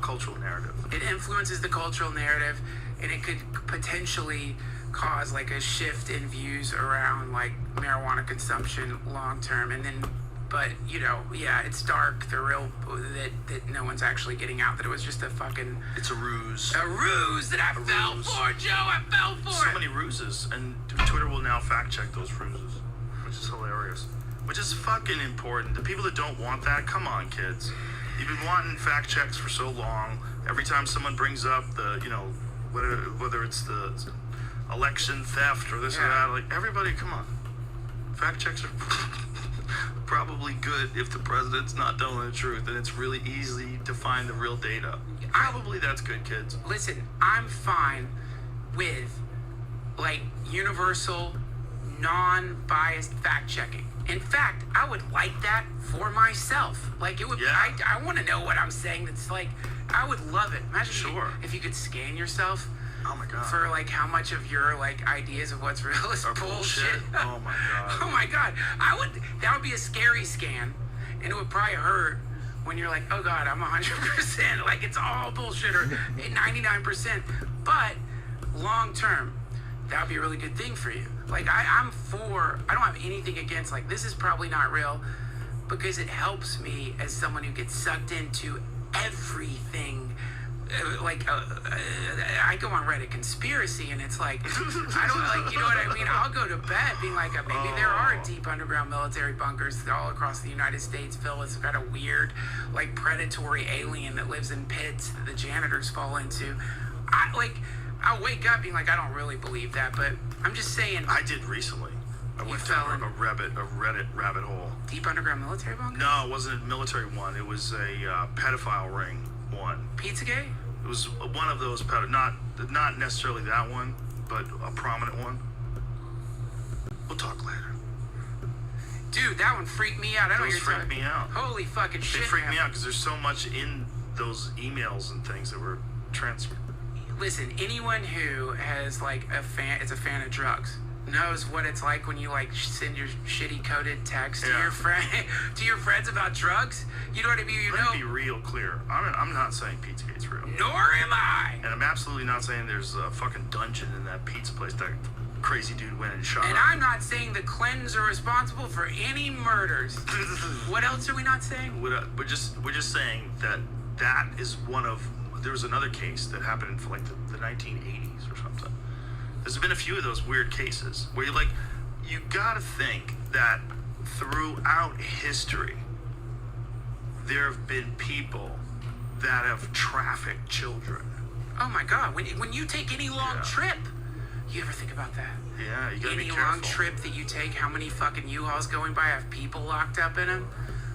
Speaker 2: cultural narrative.
Speaker 1: It influences the cultural narrative, and it could potentially cause like a shift in views around like marijuana consumption long term. And then, but you know, yeah, it's dark. The real that no one's actually getting out that it was just a fucking
Speaker 2: It's a ruse.
Speaker 1: that I fell
Speaker 2: ruse.
Speaker 1: for, Joe. I fell for
Speaker 2: So
Speaker 1: it.
Speaker 2: many ruses, and Twitter will now fact check those ruses, which is hilarious. Which is fucking important. The people that don't want that, come on, kids. You've been wanting fact checks for so long. Every time someone brings up the, you know, whether it's the election theft or this or that, like, everybody, come on. Fact checks are probably good if the president's not telling the truth, and it's really easy to find the real data. Probably that's good, kids.
Speaker 1: Listen, I'm fine with like universal, non-biased fact checking. In fact, I would like that for myself. Like it would.
Speaker 2: Yeah.
Speaker 1: I want to know what I'm saying. That's like, I would love it. Imagine
Speaker 2: Sure.
Speaker 1: if you could scan yourself
Speaker 2: Oh my god.
Speaker 1: for like how much of your like ideas of what's real is
Speaker 2: Or
Speaker 1: bullshit.
Speaker 2: Oh my god.
Speaker 1: Oh my god. That would be a scary scan, and it would probably hurt when you're like, oh god, I'm 100%, like it's all bullshit, or 99%. But long term, that would be a really good thing for you. Like I don't have anything against like this is probably not real, because it helps me as someone who gets sucked into everything. I go on Reddit conspiracy, and it's like I don't like, you know what I mean. I'll go to bed being like, maybe there are deep underground military bunkers all across the United States filled with kind of weird, like predatory alien that lives in pits that the janitors fall into. I'll wake up being like, I don't really believe that, but I'm just saying.
Speaker 2: I did recently. I went down a Reddit rabbit hole.
Speaker 1: Deep underground military bunker?
Speaker 2: No, it wasn't a military one. It was a pedophile ring one.
Speaker 1: Pizzagate?
Speaker 2: It was one of those not necessarily that one, but a prominent one. We'll talk later.
Speaker 1: Dude, that one freaked me out. I know
Speaker 2: Those
Speaker 1: you're
Speaker 2: freaked
Speaker 1: talking.
Speaker 2: me out.
Speaker 1: Holy fucking
Speaker 2: They
Speaker 1: shit!
Speaker 2: freaked me
Speaker 1: man.
Speaker 2: out because there's so much in those emails and things that were transferred.
Speaker 1: Listen, anyone who has like is a fan of drugs knows what it's like when you like send your shitty coded text to
Speaker 2: Yeah.
Speaker 1: your friend to your friends about drugs. You know what I mean? You
Speaker 2: Let me be
Speaker 1: know.
Speaker 2: real clear. I'm not saying Pizzagate's real.
Speaker 1: Nor am I.
Speaker 2: And I'm absolutely not saying there's a fucking dungeon in that pizza place that crazy dude went and shot
Speaker 1: And
Speaker 2: up.
Speaker 1: I'm not saying the Clintons are responsible for any murders. What else are we not saying?
Speaker 2: We're just saying that is one of. There was another case that happened in like the 1980s or something. There's been a few of those weird cases where you gotta think that throughout history there have been people that have trafficked children.
Speaker 1: Oh my God! When you take any long
Speaker 2: Yeah.
Speaker 1: trip, you ever think about that?
Speaker 2: Yeah, you gotta
Speaker 1: Any
Speaker 2: be careful.
Speaker 1: long trip that you take, how many fucking U-Hauls going by have people locked up in them?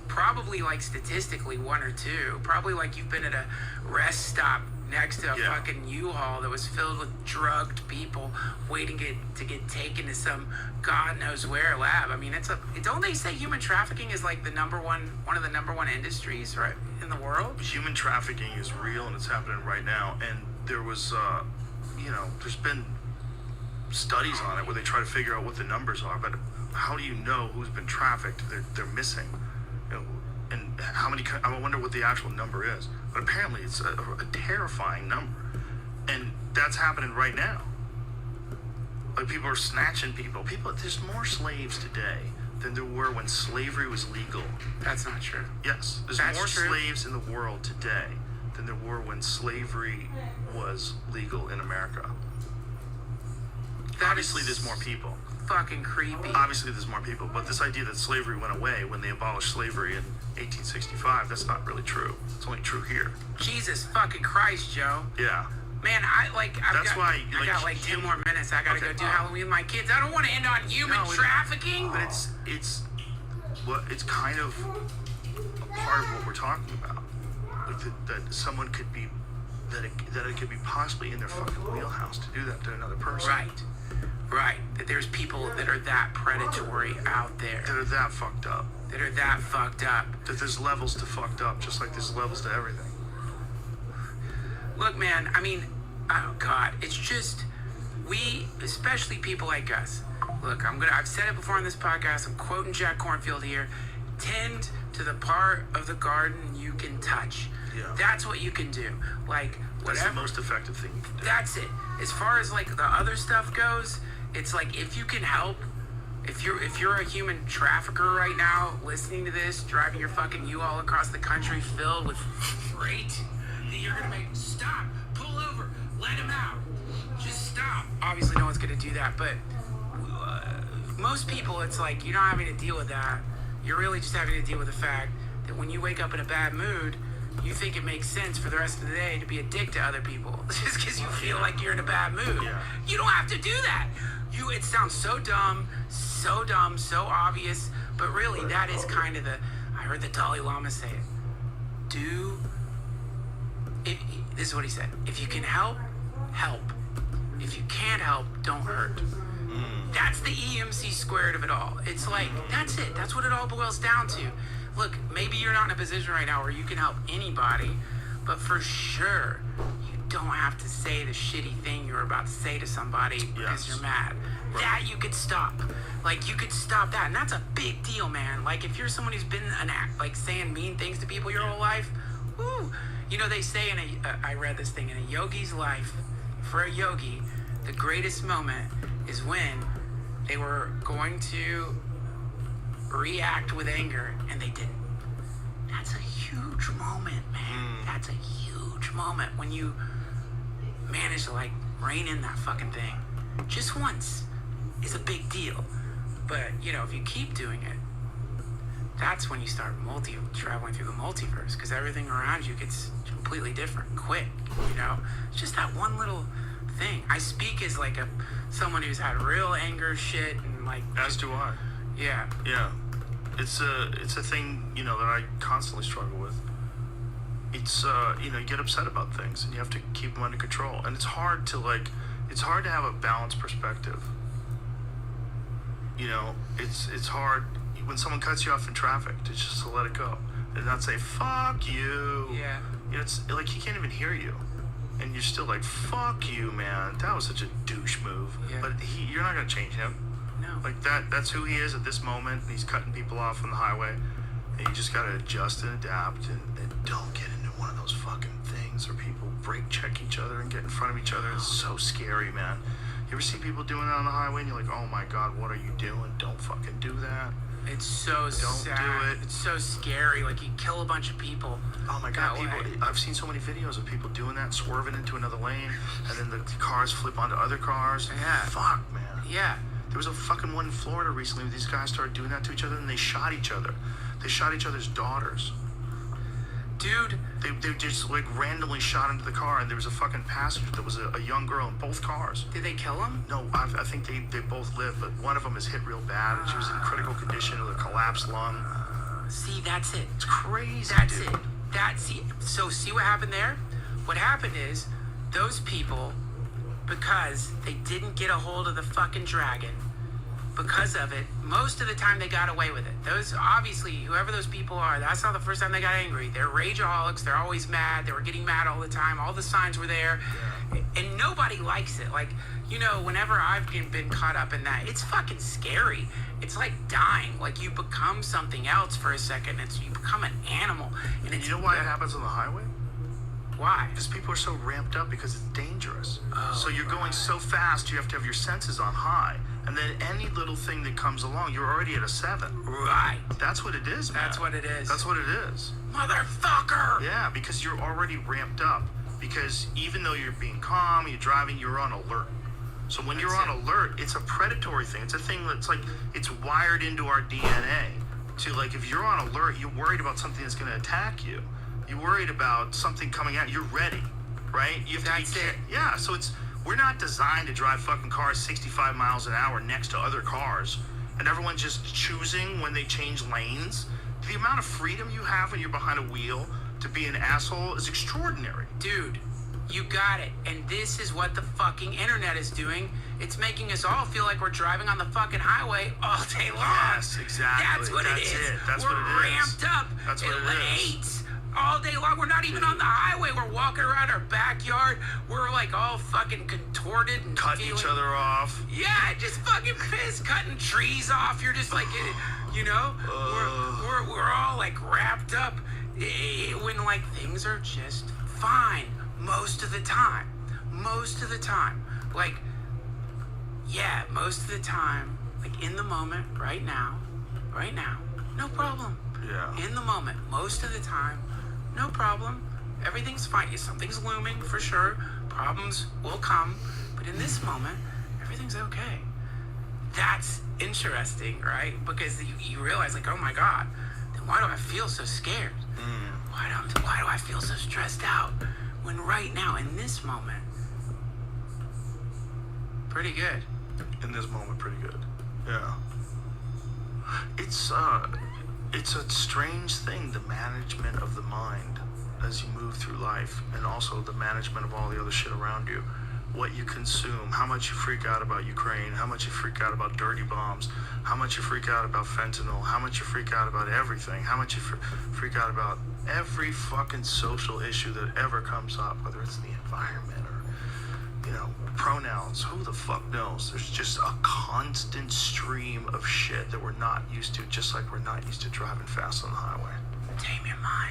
Speaker 1: Probably like statistically one or two. Probably like you've been at a rest stop next to a
Speaker 2: Yeah.
Speaker 1: fucking U-Haul that was filled with drugged people waiting to get taken to some God knows where lab. I mean, don't they say human trafficking is like one of the number one industries right in the world?
Speaker 2: Human trafficking is real and it's happening right now. And there was, there's been studies on it where they try to figure out what the numbers are. But how do you know who's been trafficked? They're missing. You know, and how many? I wonder what the actual number is. But apparently, it's a terrifying number, and that's happening right now. Like people are snatching people. There's more slaves today than there were when slavery was legal.
Speaker 1: That's not true.
Speaker 2: Yes, there's
Speaker 1: That's
Speaker 2: more
Speaker 1: true.
Speaker 2: slaves in the world today than there were when slavery was legal in America.
Speaker 1: That
Speaker 2: Obviously,
Speaker 1: is
Speaker 2: there's more people.
Speaker 1: fucking creepy.
Speaker 2: Obviously, there's more people. But this idea that slavery went away when they abolished slavery in 1865, that's not really true. It's only true here.
Speaker 1: Jesus fucking Christ, Joe.
Speaker 2: Yeah.
Speaker 1: Man, I
Speaker 2: That's why,
Speaker 1: I got like 10 more minutes. I gotta
Speaker 2: Okay.
Speaker 1: go do Halloween with my kids. I don't want to end on human
Speaker 2: No,
Speaker 1: trafficking.
Speaker 2: But it's kind of a part of what we're talking about. Like that someone could be, that it could be possibly in their fucking wheelhouse to do that to another person.
Speaker 1: Right. That there's people that are that predatory out there.
Speaker 2: That are that fucked up.
Speaker 1: That
Speaker 2: There's levels to fucked up, just like there's levels to everything.
Speaker 1: Look, man, I mean, oh God, it's just, we, especially people like us, look, I've said it before on this podcast, I'm quoting Jack Cornfield here, tend to the part of the garden you can touch.
Speaker 2: Yeah.
Speaker 1: That's what you can do. Like,
Speaker 2: That's
Speaker 1: whatever.
Speaker 2: the most effective thing you can do.
Speaker 1: That's it. As far as like the other stuff goes, it's like if you can help, if you're a human trafficker right now listening to this, driving your fucking U-Haul across the country filled with freight that you're gonna make, stop, pull over, let him out, just stop. Obviously no one's gonna do that, but most people, it's like you're not having to deal with that. You're really just having to deal with the fact that when you wake up in a bad mood, you think it makes sense for the rest of the day to be a dick to other people just because you feel like you're in a bad mood.
Speaker 2: Yeah.
Speaker 1: You don't have to do that. It sounds so dumb, so obvious, but really that is kind of I heard the Dalai Lama say it. This is what he said. If you can help, help. If you can't help, don't hurt. That's the EMC squared of it all. It's like, that's it. That's what it all boils down to. Look, maybe you're not in a position right now where you can help anybody, but for sure, you don't have to say the shitty thing you're about to say to somebody because you're mad.
Speaker 2: Right.
Speaker 1: That you could stop. Like, you could stop that, and that's a big deal, man. Like, if you're someone who's been like saying mean things to people your whole life, woo. You know, they say I read this thing, in a yogi's life, for a yogi, the greatest moment is when they were going to react with anger and they didn't. That's a huge moment, man. That's a huge moment when you manage to like rein in that fucking thing. Just once is a big deal. But, you know, if you keep doing it, that's when you start traveling through the multiverse, because everything around you gets completely different, quick, you know? It's just that one little thing. I speak as like someone who's had real anger shit and like...
Speaker 2: As do I.
Speaker 1: Yeah.
Speaker 2: Yeah. It's a thing, you know, that I constantly struggle with. It's, you know, you get upset about things and you have to keep them under control. And it's hard to have a balanced perspective. You know, it's hard when someone cuts you off in traffic to let it go and not say, fuck you.
Speaker 1: Yeah.
Speaker 2: You know, it's like he can't even hear you. And you're still like, fuck you, man. That was such a douche move.
Speaker 1: Yeah.
Speaker 2: But you're not going to change him.
Speaker 1: No.
Speaker 2: Like that's who he is at this moment. He's cutting people off on the highway. And you just got to adjust and adapt and don't get into one of those fucking things where people brake check each other and get in front of each other. It's so scary, man. You ever see people doing that on the highway and you're like, oh my God, what are you doing? Don't fucking do that.
Speaker 1: It's so sad.
Speaker 2: Do it.
Speaker 1: It's so scary. Like, you kill a bunch of people.
Speaker 2: Oh my God,
Speaker 1: that way.
Speaker 2: I've seen so many videos of people doing that, swerving into another lane, and then the cars flip onto other cars.
Speaker 1: Yeah.
Speaker 2: Fuck, man.
Speaker 1: Yeah.
Speaker 2: There was a fucking one in Florida recently where these guys started doing that to each other and they shot each other. They shot each other's daughters.
Speaker 1: Dude.
Speaker 2: They just like randomly shot into the car and there was a fucking passenger that was a young girl in both cars.
Speaker 1: Did they kill him?
Speaker 2: No, I think they both lived, but one of them is hit real bad and she was in critical condition with a collapsed lung.
Speaker 1: See, that's it.
Speaker 2: It's crazy,
Speaker 1: That's
Speaker 2: dude.
Speaker 1: it. So see what happened there? What happened is those people, because they didn't get a hold of the fucking dragon, because of it, most of the time they got away with it. Those, obviously, whoever those people are, that's not the first time they got angry. They're rageaholics. They're always mad. They were getting mad all the time. All the signs were there. Yeah. And nobody likes it. Like, you know, whenever I've been caught up in that, it's fucking scary. It's like dying. Like, you become something else for a second. You become an animal. And it's,
Speaker 2: you know why it happens on the highway?
Speaker 1: Why?
Speaker 2: Because people are so ramped up because it's dangerous.
Speaker 1: Oh,
Speaker 2: so you're going so fast, you have to have your senses on high. And then any little thing that comes along, you're already at a 7.
Speaker 1: Right.
Speaker 2: That's what it is, man.
Speaker 1: That's what it is.
Speaker 2: That's what it is.
Speaker 1: Motherfucker!
Speaker 2: Yeah, because you're already ramped up. Because even though you're being calm, you're driving, you're on alert. So when you're on alert, it's a predatory thing. It's a thing that's like, it's wired into our DNA. To like, if you're on alert, you're worried about something that's going to attack you. You're worried about something coming out. You're ready, right? You have
Speaker 1: That's
Speaker 2: to be
Speaker 1: it.
Speaker 2: Yeah, so we're not designed to drive fucking cars 65 miles an hour next to other cars. And everyone's just choosing when they change lanes. The amount of freedom you have when you're behind a wheel to be an asshole is extraordinary.
Speaker 1: Dude, you got it. And this is what the fucking internet is doing. It's making us all feel like we're driving on the fucking highway all day long.
Speaker 2: Yes, exactly.
Speaker 1: That's what it is.
Speaker 2: That's
Speaker 1: we're
Speaker 2: what it is.
Speaker 1: ramped up.
Speaker 2: That's what it is.
Speaker 1: Hates. all day long. We're not even on the highway. We're walking around our backyard. We're like all fucking contorted and
Speaker 2: Cutting each other off.
Speaker 1: Yeah, just fucking pissed, cutting trees off. You're just like, you know, we're all like wrapped up when like things are just fine most of the time. Most of the time, like, yeah, most of the time, like in the moment, right now, no problem.
Speaker 2: Yeah.
Speaker 1: In the moment, most of the time, no problem. Everything's fine. Something's looming for sure. Problems will come, but in this moment, everything's okay. That's interesting, right? Because you realize, like, oh my God, then why do I feel so scared? Why do I feel so stressed out? When right now, in this moment, pretty good.
Speaker 2: In this moment, pretty good. Yeah. It's a strange thing, the management of the mind as you move through life, and also the management of all the other shit around you. What you consume, how much you freak out about Ukraine, how much you freak out about dirty bombs, how much you freak out about fentanyl, how much you freak out about everything, how much you freak out about every fucking social issue that ever comes up, whether it's the environment or, you know, pronouns, who the fuck knows? There's just a constant stream of shit that we're not used to, just like we're not used to driving fast on the highway.
Speaker 1: Tame your mind.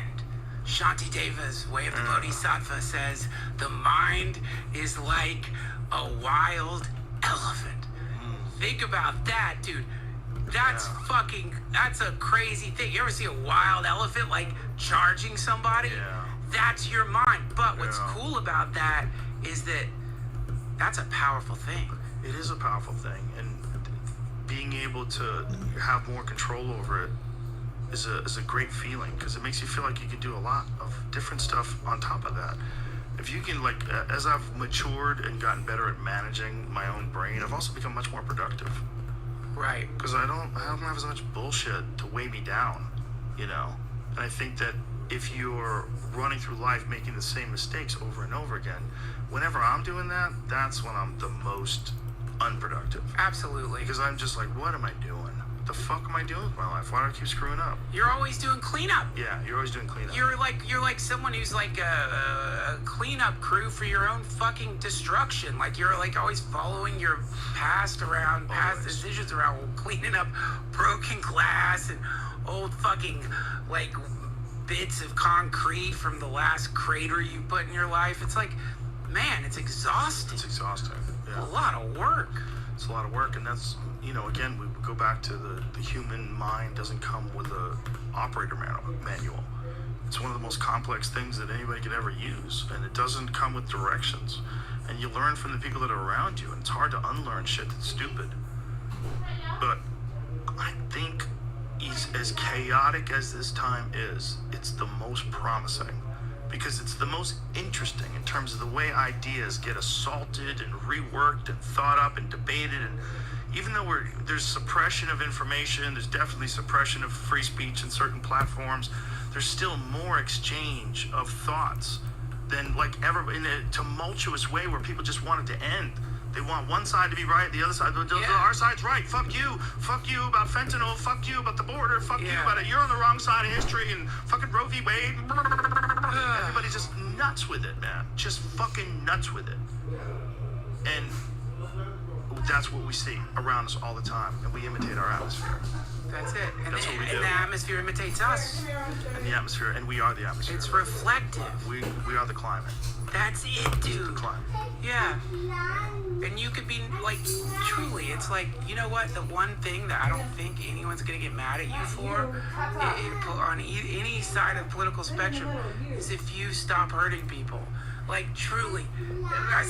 Speaker 1: Shanti Deva's Way of the Bodhisattva says the mind is like a wild elephant. Think about that, dude. That's that's a crazy thing. You ever see a wild elephant like charging somebody?
Speaker 2: Yeah.
Speaker 1: That's your mind. But what's cool about that is that that's a powerful thing.
Speaker 2: It is a powerful thing, and being able to have more control over it is a great feeling, because it makes you feel like you can do a lot of different stuff on top of that. If you can, like, as I've matured and gotten better at managing my own brain, I've also become much more productive.
Speaker 1: Right.
Speaker 2: Because I don't have as much bullshit to weigh me down, you know? And I think that if you're running through life making the same mistakes over and over again, whenever I'm doing that, that's when I'm the most unproductive.
Speaker 1: Absolutely.
Speaker 2: Because I'm just like, what am I doing? What the fuck am I doing with my life? Why do I keep screwing up?
Speaker 1: You're always doing cleanup.
Speaker 2: Yeah, you're always doing cleanup.
Speaker 1: You're like someone who's like a cleanup crew for your own fucking destruction. Like you're like always following your past decisions around cleaning up broken glass and old fucking like bits of concrete from the last crater you put in your life. It's like, man, it's exhausting.
Speaker 2: It's exhausting. Yeah.
Speaker 1: A lot of work.
Speaker 2: It's a lot of work, and that's, you know, again, we go back to the human mind doesn't come with a operator manual. It's one of the most complex things that anybody could ever use, and it doesn't come with directions. And you learn from the people that are around you, and it's hard to unlearn shit that's stupid. But I think as chaotic as this time is, it's the most promising, because it's the most interesting in terms of the way ideas get assaulted and reworked and thought up and debated. And even though there's suppression of information, there's definitely suppression of free speech in certain platforms, there's still more exchange of thoughts than like ever, in a tumultuous way where people just want it to end. They want one side to be right, the other side, our side's right. Fuck you about fentanyl, fuck you about the border, fuck you about it. You're on the wrong side of history, and fucking Roe v. Wade. Everybody's just nuts with it, man. Just fucking nuts with it. And that's what we see around us all the time, and we imitate our atmosphere.
Speaker 1: That's it. And
Speaker 2: That's what we do.
Speaker 1: And the atmosphere imitates us.
Speaker 2: And the atmosphere, and we are the atmosphere.
Speaker 1: It's reflective.
Speaker 2: We are the climate.
Speaker 1: That's it, dude.
Speaker 2: The climate.
Speaker 1: Yeah. And you could be like, truly, it's like, you know what? The one thing that I don't think anyone's gonna get mad at you for, on any side of the political spectrum, is if you stop hurting people. Like, truly, that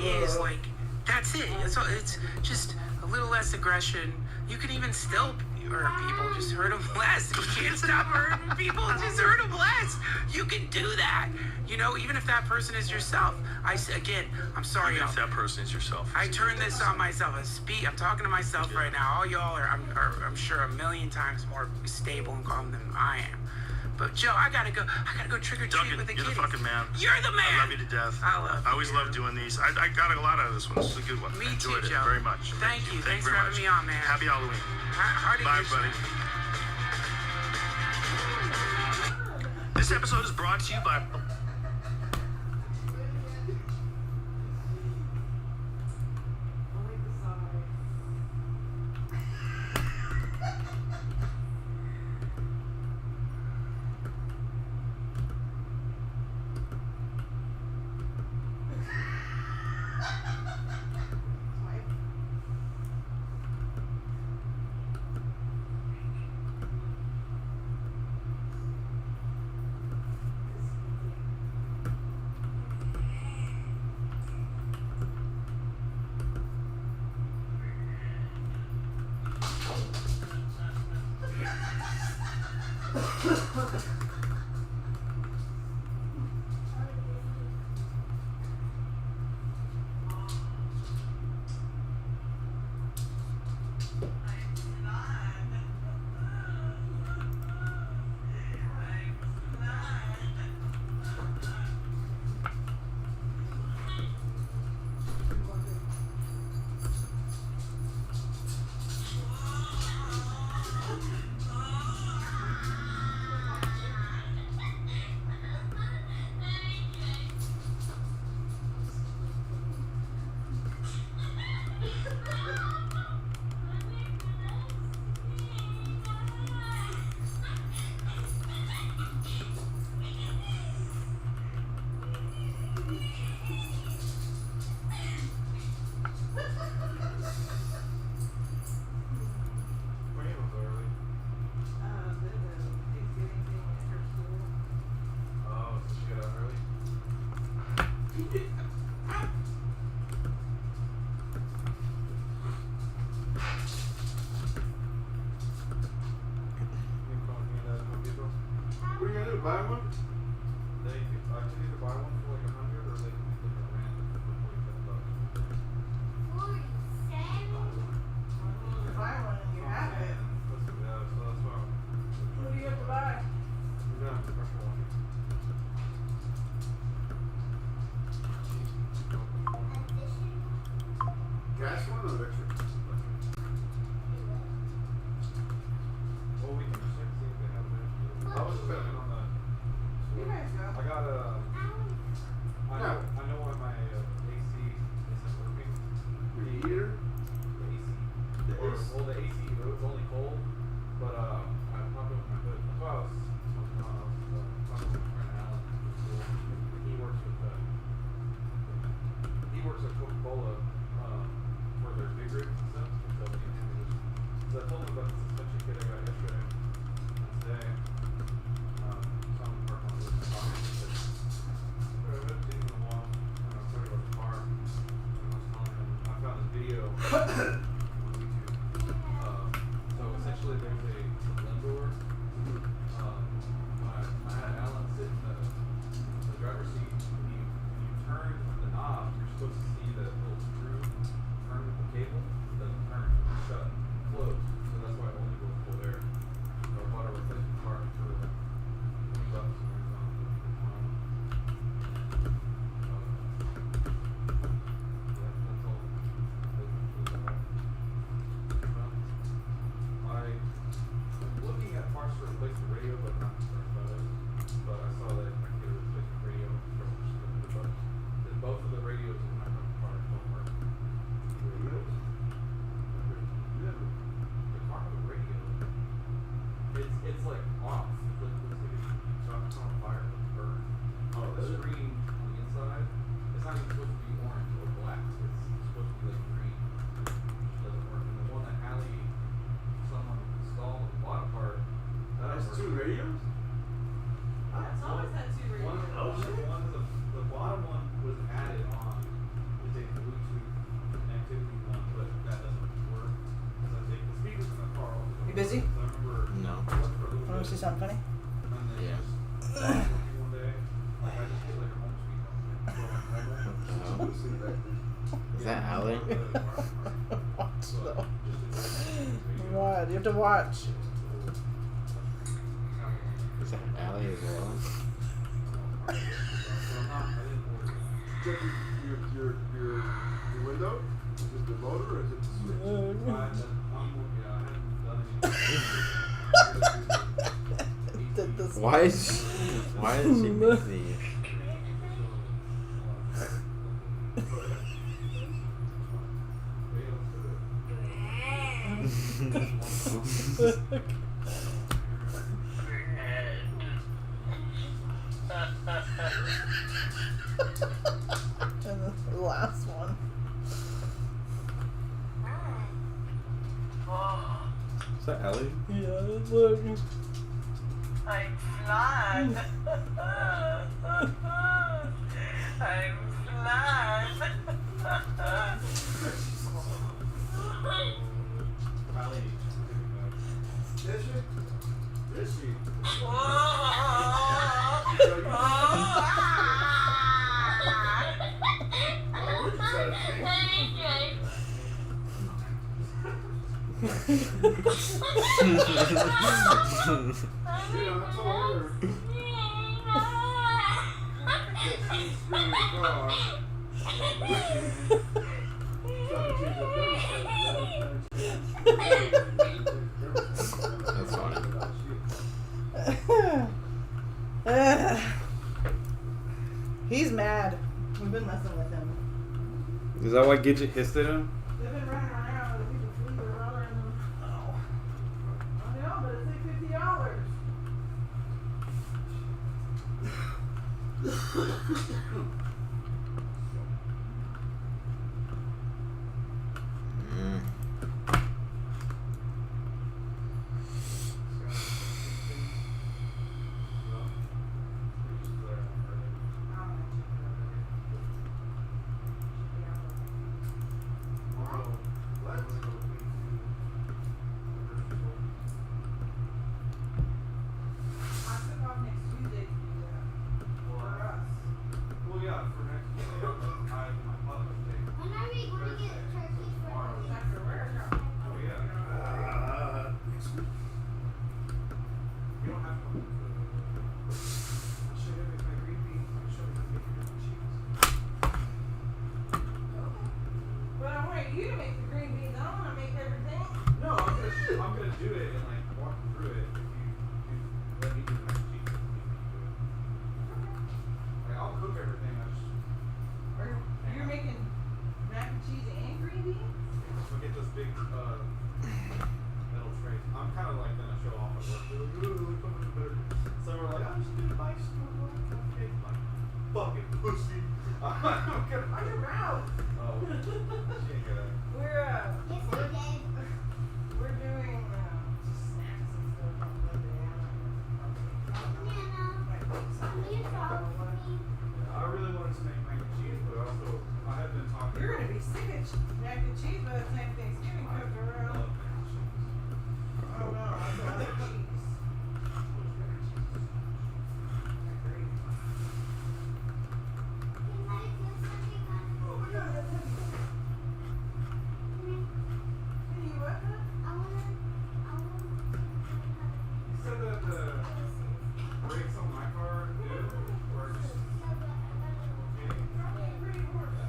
Speaker 1: is like, that's it. It's just a little less aggression. You can even still hurt people, just hurt them less. You can't stop hurting people, just hurt them less. You can do that. You know, even if that person is yourself. I'm sorry,
Speaker 2: Even
Speaker 1: y'all.
Speaker 2: if that person is yourself.
Speaker 1: I turn this on myself. I'm talking to myself right now. All y'all are, I'm sure, a million times more stable and calm than I am. But Joe, I gotta go trick or treat
Speaker 2: Duncan,
Speaker 1: with the
Speaker 2: you're
Speaker 1: kitties.
Speaker 2: the fucking man.
Speaker 1: You're the man.
Speaker 2: I love you to death.
Speaker 1: I
Speaker 2: always love doing these. I got a lot out of this one. This is a good one.
Speaker 1: Me
Speaker 2: I enjoyed
Speaker 1: too,
Speaker 2: it
Speaker 1: Joe.
Speaker 2: very much.
Speaker 1: Thank you. Thanks for
Speaker 2: very
Speaker 1: having
Speaker 2: much.
Speaker 1: me on, man.
Speaker 2: Happy Halloween.
Speaker 1: Hardy
Speaker 2: Bye,
Speaker 1: Krishna.
Speaker 2: buddy.
Speaker 4: This episode is brought to you by...
Speaker 5: What are you gonna do? Buy one? I can either buy one for like 100 or they can make like a random for $47.
Speaker 6: Buy one and you have it.
Speaker 5: That's why.
Speaker 6: What do you have to buy?
Speaker 5: We're gonna have to pressure wash it. Gas one or electric? Well, we can check see if they have it. I was spending on the.
Speaker 6: You guys go.
Speaker 5: I got I know why my AC isn't working. Your heater? The AC. The AC, it was only cold, but I popped up my hood. That's why I was talking with my friend Alan. He works at Coca-Cola for their big rigs and stuff. So me and him were just, I told him about the suspension kit I got yesterday and today. So I'm working on this. I haven't seen him in a while. And I was talking about the car. And I was telling him, I found this video on YouTube. So essentially there's a blend door. I had Alan sit in the driver's seat. When you turn the knob, you're supposed to see the little screw turn with the cable. It doesn't turn, it's shut, closed. So that's why it only goes full air. So I bought a replacement part for like $20 on Amazon. That's all. I'm looking at parts to replace the radio, but not concerned about it. But I saw that I could replace the radio from the bus. Then both of the radios in my car don't work. Radios? The car with the radio. It's like off. It's like it's on fire. It's burned. Oh, the screen on the inside, it's not even supposed to be orange or black. It's supposed to be like green. It doesn't work. And the one that someone installed the bottom part. That's two radios?
Speaker 6: Yeah, it's always had two radios.
Speaker 5: The bottom one was added on. It's a Bluetooth connectivity one, but that doesn't work. Because I think the speakers in the car also don't
Speaker 6: You busy?
Speaker 5: work. I remember
Speaker 7: No.
Speaker 5: I worked for a little
Speaker 6: Want to
Speaker 5: bit,
Speaker 6: see something funny?
Speaker 5: and then
Speaker 7: Yeah.
Speaker 5: just working one day. Like I just get like a home speaker.
Speaker 7: Is that Allie?
Speaker 6: What? You have to watch.
Speaker 7: Is that Allie as well?
Speaker 5: Check your window? Is it the motor or is it the switch? I haven't done anything.
Speaker 7: Why Why does she make these?
Speaker 6: And the last one.
Speaker 5: Is that Ellie?
Speaker 6: Yeah, look.
Speaker 4: I'm flat. I'm flat.
Speaker 5: Riley. Is she? Is she?
Speaker 7: That's funny.
Speaker 6: He's mad. We've been messing with him.
Speaker 5: Is that why Gidget hissed at him?
Speaker 6: They've been running around with people fleas are running them. Oh. I know, but it's like $50.
Speaker 7: Mm.
Speaker 6: I took off next Tuesday to do that. For us.
Speaker 5: Well, yeah, for next week, my mother's day.
Speaker 8: When are we going to get turkey for
Speaker 6: After work.
Speaker 5: Oh, yeah. Next week. You don't have to. I'll show you my green beans. I'll show you how to make your cheese.
Speaker 6: But I want you to make the green beans. I don't want to make everything.
Speaker 5: No, I'm gonna do it and like walk through it if you let me do the mac and cheese. Like, I'll cook everything. I just
Speaker 6: Or you're making mac and cheese and green beans?
Speaker 5: we'll get those big metal trays. I'm kind of like gonna show off at work. They're like, ooh, come on, better. So we're like, I'm just doing a nice cupcake. Like, fucking pussy. I'm gonna.
Speaker 6: On your mouth.
Speaker 5: Oh, she ain't gonna.
Speaker 6: We're
Speaker 8: Yes, I did.
Speaker 6: we're doing just snacks and stuff on Monday.
Speaker 8: Nana, will you talk to me?
Speaker 5: I really wanted to make mac and cheese, but also I have been talking.
Speaker 6: You're gonna be sick of mac and cheese by the time Thanksgiving
Speaker 5: I
Speaker 6: comes around.
Speaker 5: love mac and cheese.
Speaker 6: Oh no, I love cheese. Agree.
Speaker 8: Can I do something on
Speaker 6: Oh my God, that's heavy. Can you what? Huh?
Speaker 8: I wanna
Speaker 5: You said that the brakes on my car do, or just okay?
Speaker 6: Pretty horse.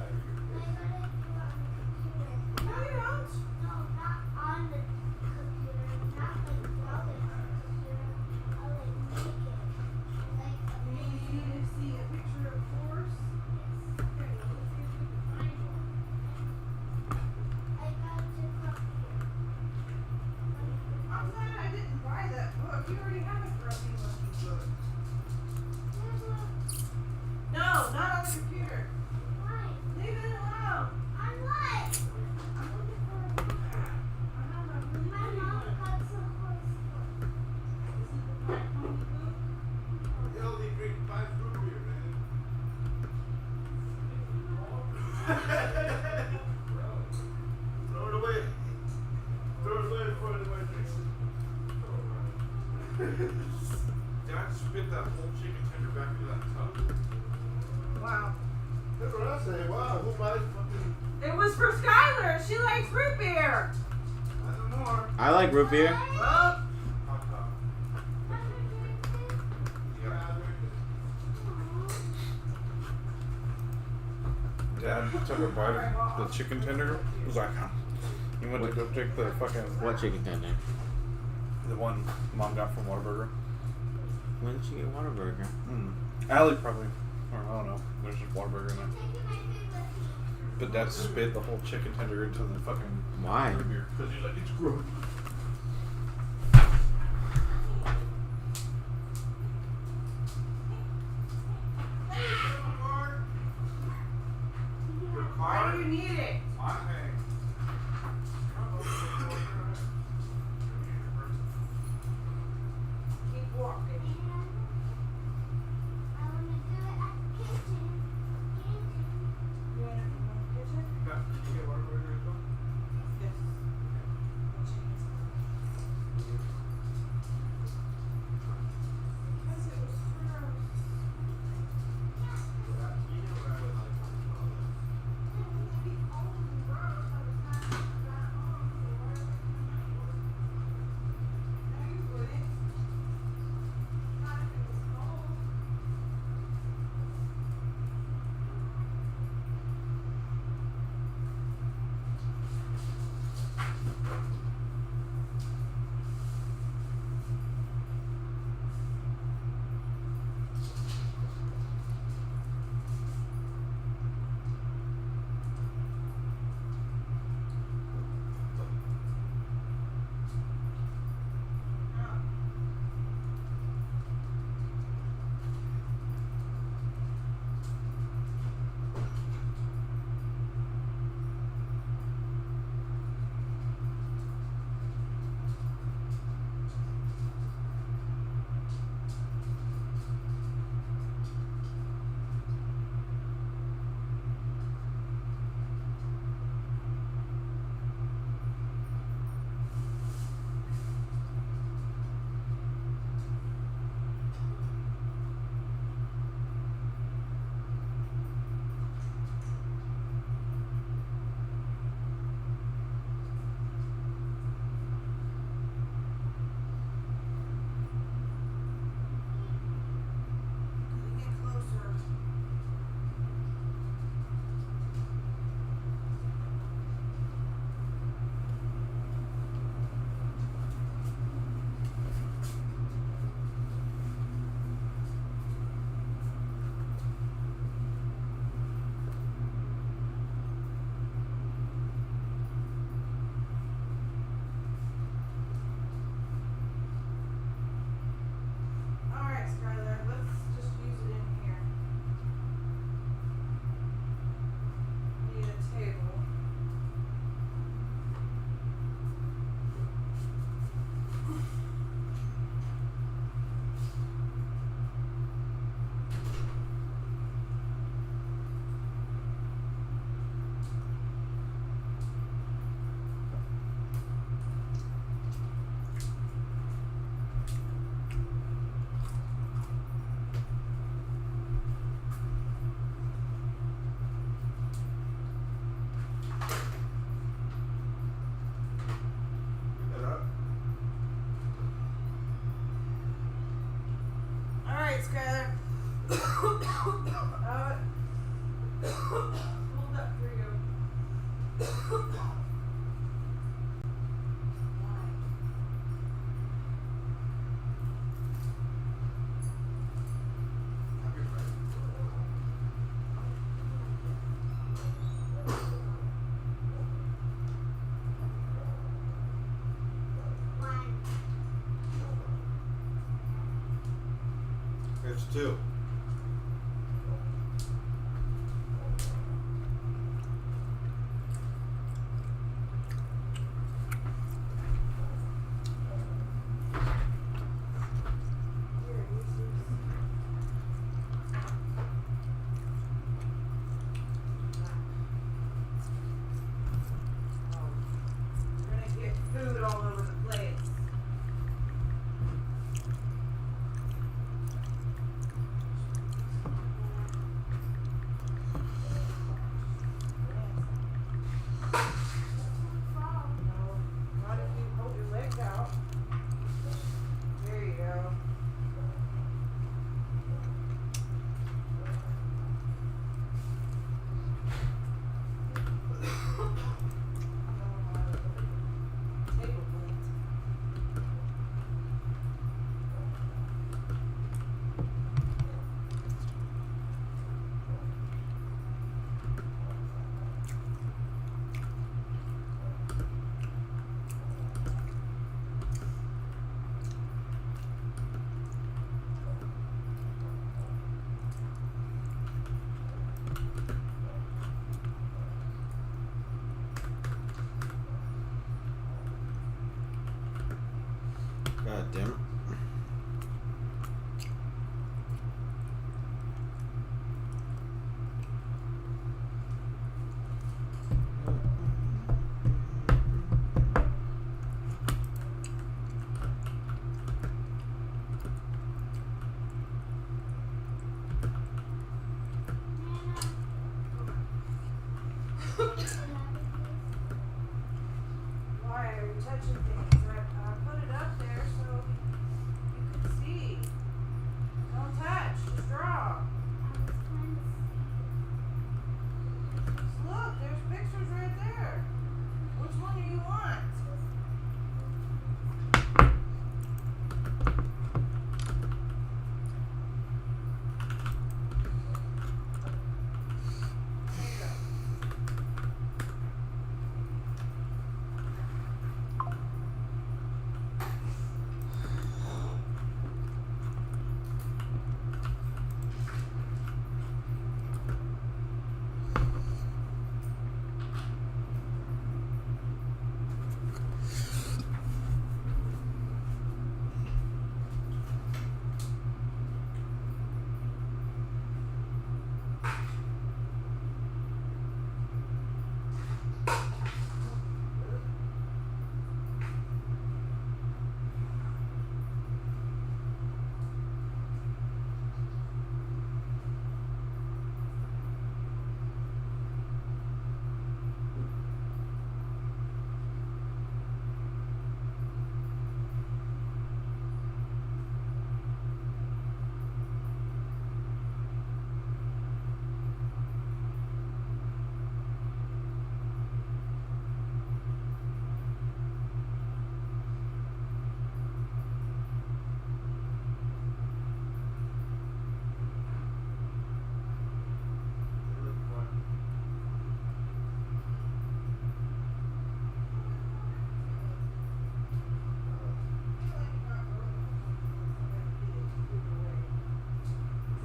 Speaker 6: No, you don't.
Speaker 8: No, not on the computer, not like while it's on the computer. I'll like make it. Like
Speaker 6: You need to see a picture of horse. Okay, let's see if we can find one.
Speaker 8: I got to copy
Speaker 6: I'm glad I didn't buy that book. You already have a Grumpy Monkey book. No, not on the computer.
Speaker 8: Why?
Speaker 6: Leave it alone.
Speaker 8: On what?
Speaker 6: I'm looking for a book. I have a really
Speaker 8: My
Speaker 6: pretty
Speaker 8: mom
Speaker 6: one.
Speaker 8: got some horse book.
Speaker 6: This is the Black Pony book.
Speaker 5: Hell, they drink 5 root beer, man. Throw it away. Throw it away before anybody drinks it. Dad spit that whole chicken tender back into that tub.
Speaker 6: Wow.
Speaker 5: That's what I say. Wow, who buys fucking...
Speaker 6: It was for Skylar. She likes root beer.
Speaker 5: I don't know.
Speaker 7: I like root beer.
Speaker 6: Well,
Speaker 5: Hot top.
Speaker 9: Dad took a bite of the chicken tender. Was like, huh. He went to go take the fucking
Speaker 7: What chicken tender?
Speaker 9: the one Mom got from Whataburger.
Speaker 7: When did you get Whataburger?
Speaker 9: Allie probably. Or I don't know. There's just Whataburger in there. But Dad spit the whole chicken tender into the fucking
Speaker 7: Why?
Speaker 9: root beer. Because he's like, it's gross.
Speaker 6: Why do you need it? Keep walking.
Speaker 8: I want to do it at the kitchen.
Speaker 6: You want it in the kitchen?
Speaker 5: Did you get Whataburger as well?
Speaker 6: Yes. Because it was gross.
Speaker 5: You know what I would like on
Speaker 6: No, you wouldn't. Not if it was cold. Get closer. Alright, Skylar, let's just use it in here. Need a table. Alright, Skylar. Hold up for you.
Speaker 9: It's two.
Speaker 6: We're gonna get food all over the place.
Speaker 7: God damn it.
Speaker 6: Why are you touching things? I put it up there so you could see. Don't touch, just draw. Just look, there's pictures right there. Which one do you want? There you go.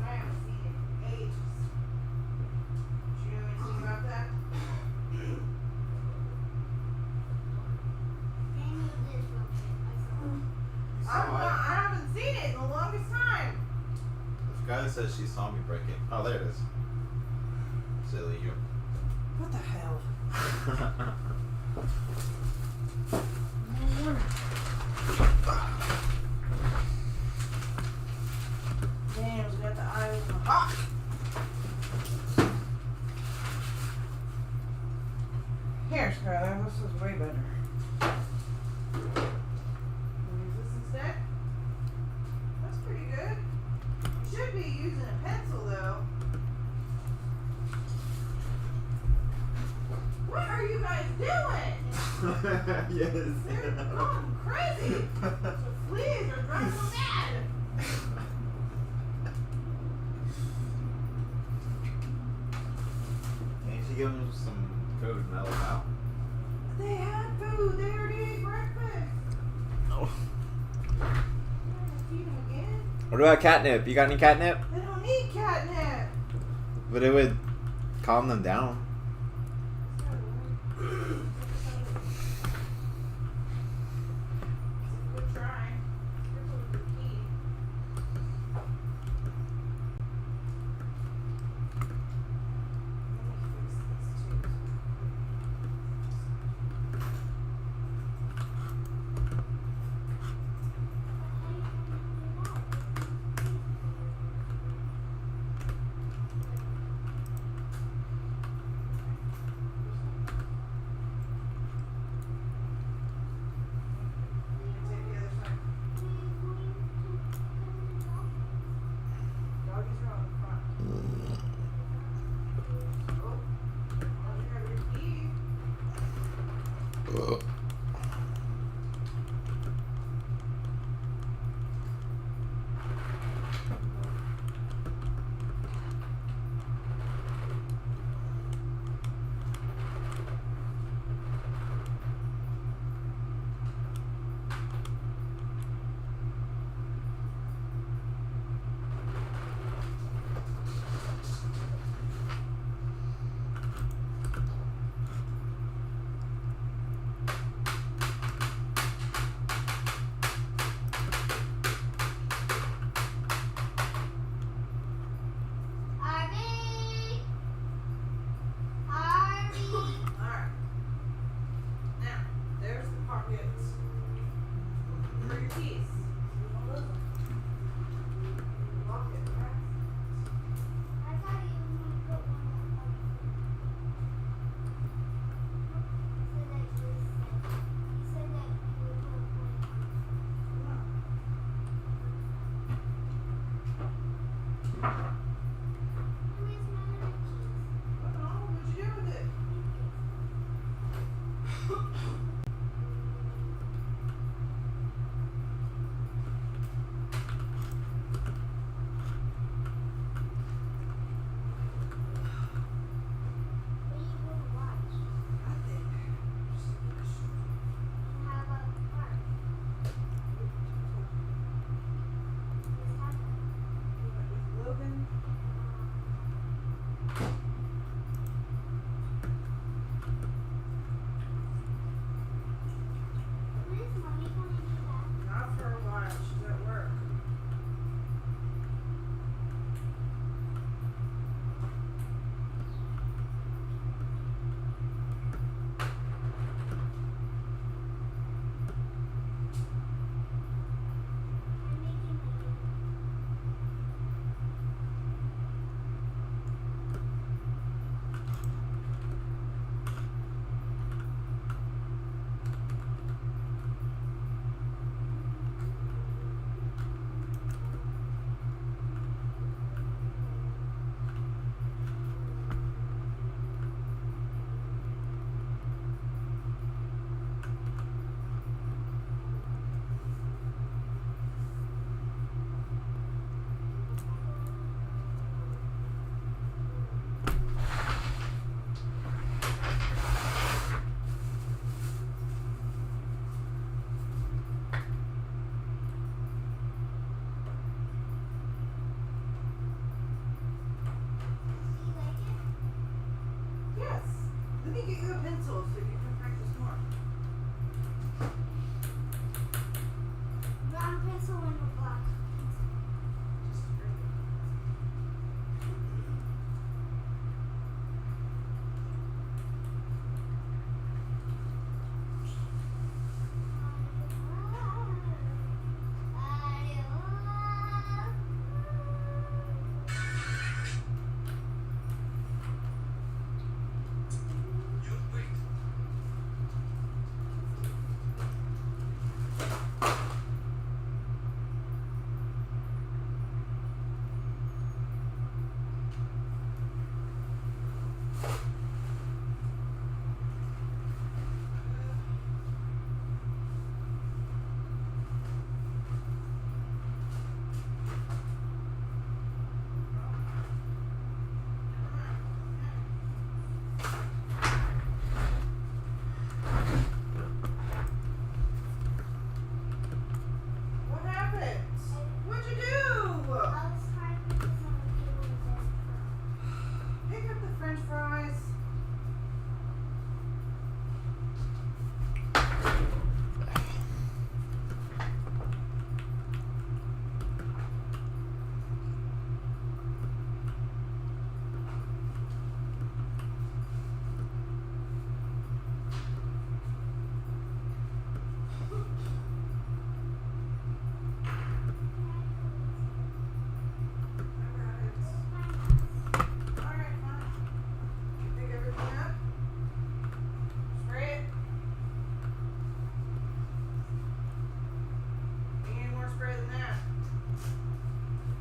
Speaker 6: I haven't seen it in ages. Do you know anything about that? I haven't seen it in the longest time.
Speaker 9: This guy says she saw me break it. Oh, there it is. Silly you.
Speaker 6: What the hell? Damn, we got the eye of the hawk. Here, Skylar, this is way better. Wanna use this instead? That's pretty good. You should be using a pencil though. What are you guys doing?
Speaker 9: Yes.
Speaker 6: They're going crazy. The fleas are driving them mad.
Speaker 9: Can't you give him some food and mellow out?
Speaker 6: They had food. They already ate breakfast.
Speaker 7: Oh.
Speaker 6: You wanna feed them again?
Speaker 7: What about catnip? You got any catnip?
Speaker 6: They don't need catnip.
Speaker 7: But it would calm them down.
Speaker 6: Good try. Here's what we need. Let me fix this too. pockets. For your keys. Don't lose them. Lock it, right?
Speaker 8: I thought you might put one up. So that you said that you would put one up.
Speaker 6: No.
Speaker 8: Where's my other keys?
Speaker 6: I don't know. What'd you do with it?
Speaker 8: What are you going to watch?
Speaker 6: Nothing. Just a wish.
Speaker 8: And how about the park? What's happening?
Speaker 6: We went with Logan.
Speaker 8: When is mommy going to be back?
Speaker 6: Not for a while. She's at work.
Speaker 8: I'm making my Do you like it?
Speaker 6: Yes. Let me get you a pencil so you can practice more.
Speaker 8: Brown pencil and a black pencil.
Speaker 6: Just really. What happened? What'd you do?
Speaker 8: I was trying to put some of the cable in there.
Speaker 6: Pick up the French fries. Alright, fine. Pick everything up. Spray it. You need more spray than that.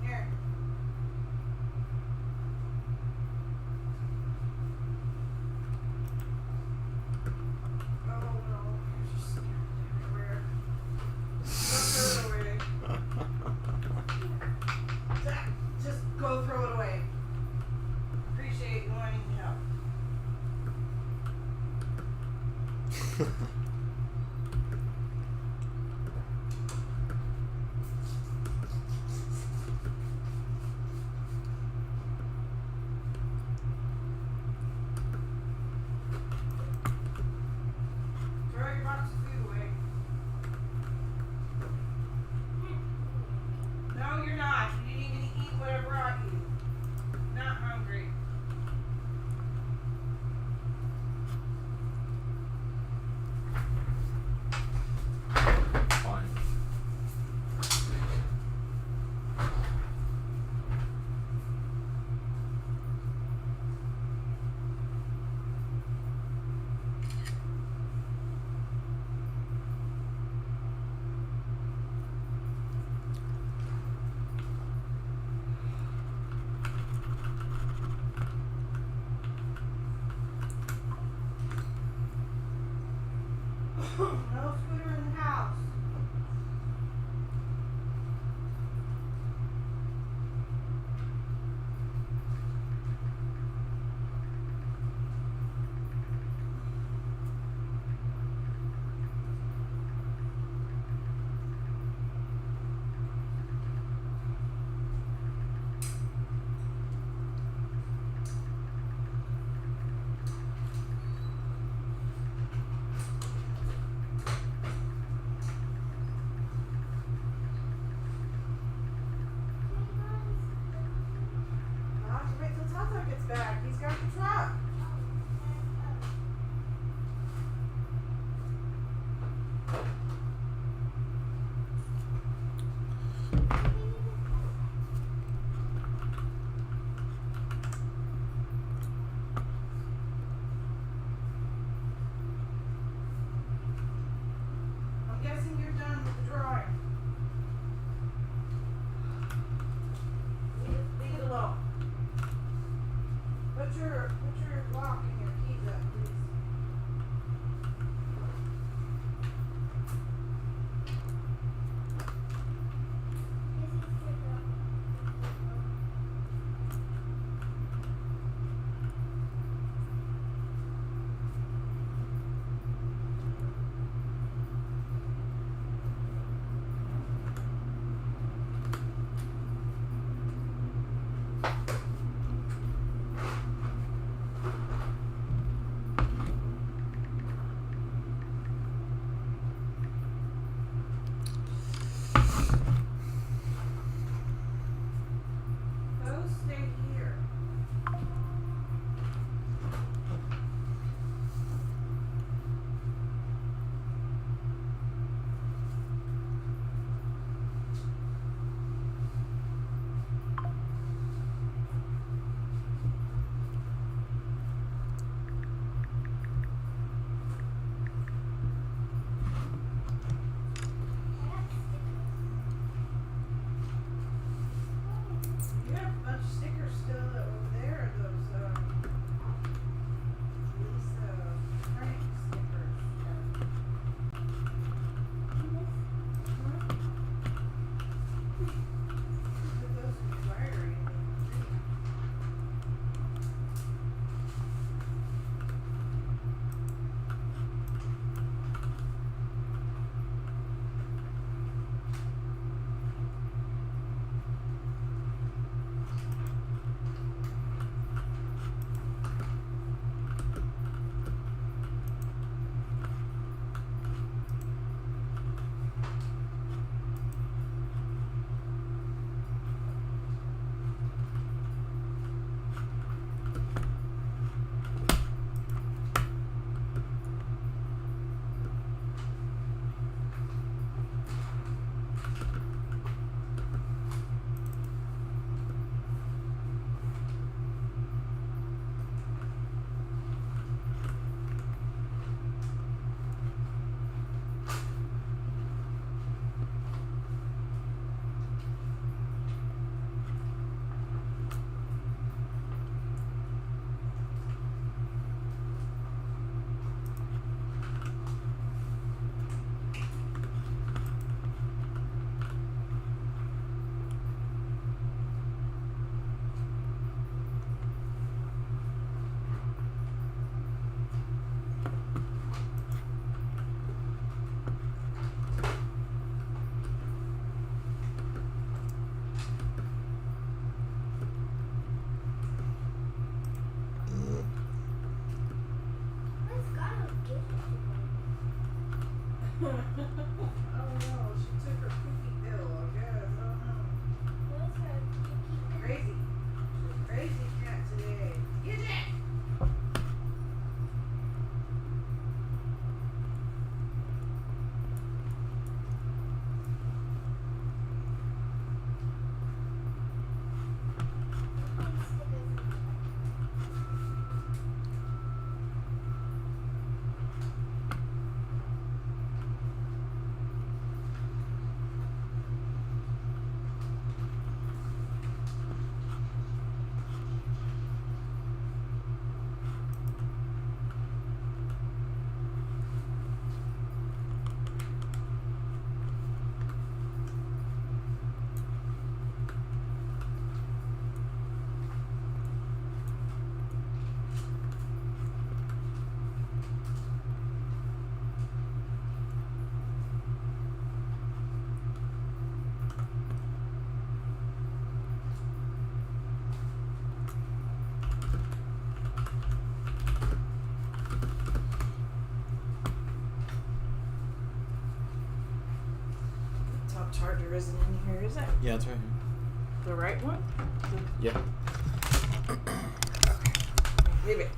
Speaker 6: Here. Oh no, there's just everywhere. Don't throw it away. Zach, just go throw it away. Appreciate you wanting to help. Throw your box of food away. No, you're not. You didn't even eat what I brought you. Not hungry. No scooter in the house. I'll have to wait till Tata gets back. He's got the truck. I'm guessing you're done with the drawing. Leave it alone. Put your lock and your keys up, please. Those stay here. You have a bunch of stickers still over there, those, these, Frank stickers. Put those in the diary. Oh no, she took her cookie pill, I guess. Oh no. Crazy. She's a crazy cat today. Get it! charger isn't in here, is it?
Speaker 7: Yeah, it's right here.
Speaker 6: The right one?
Speaker 7: Yeah.
Speaker 6: Leave it.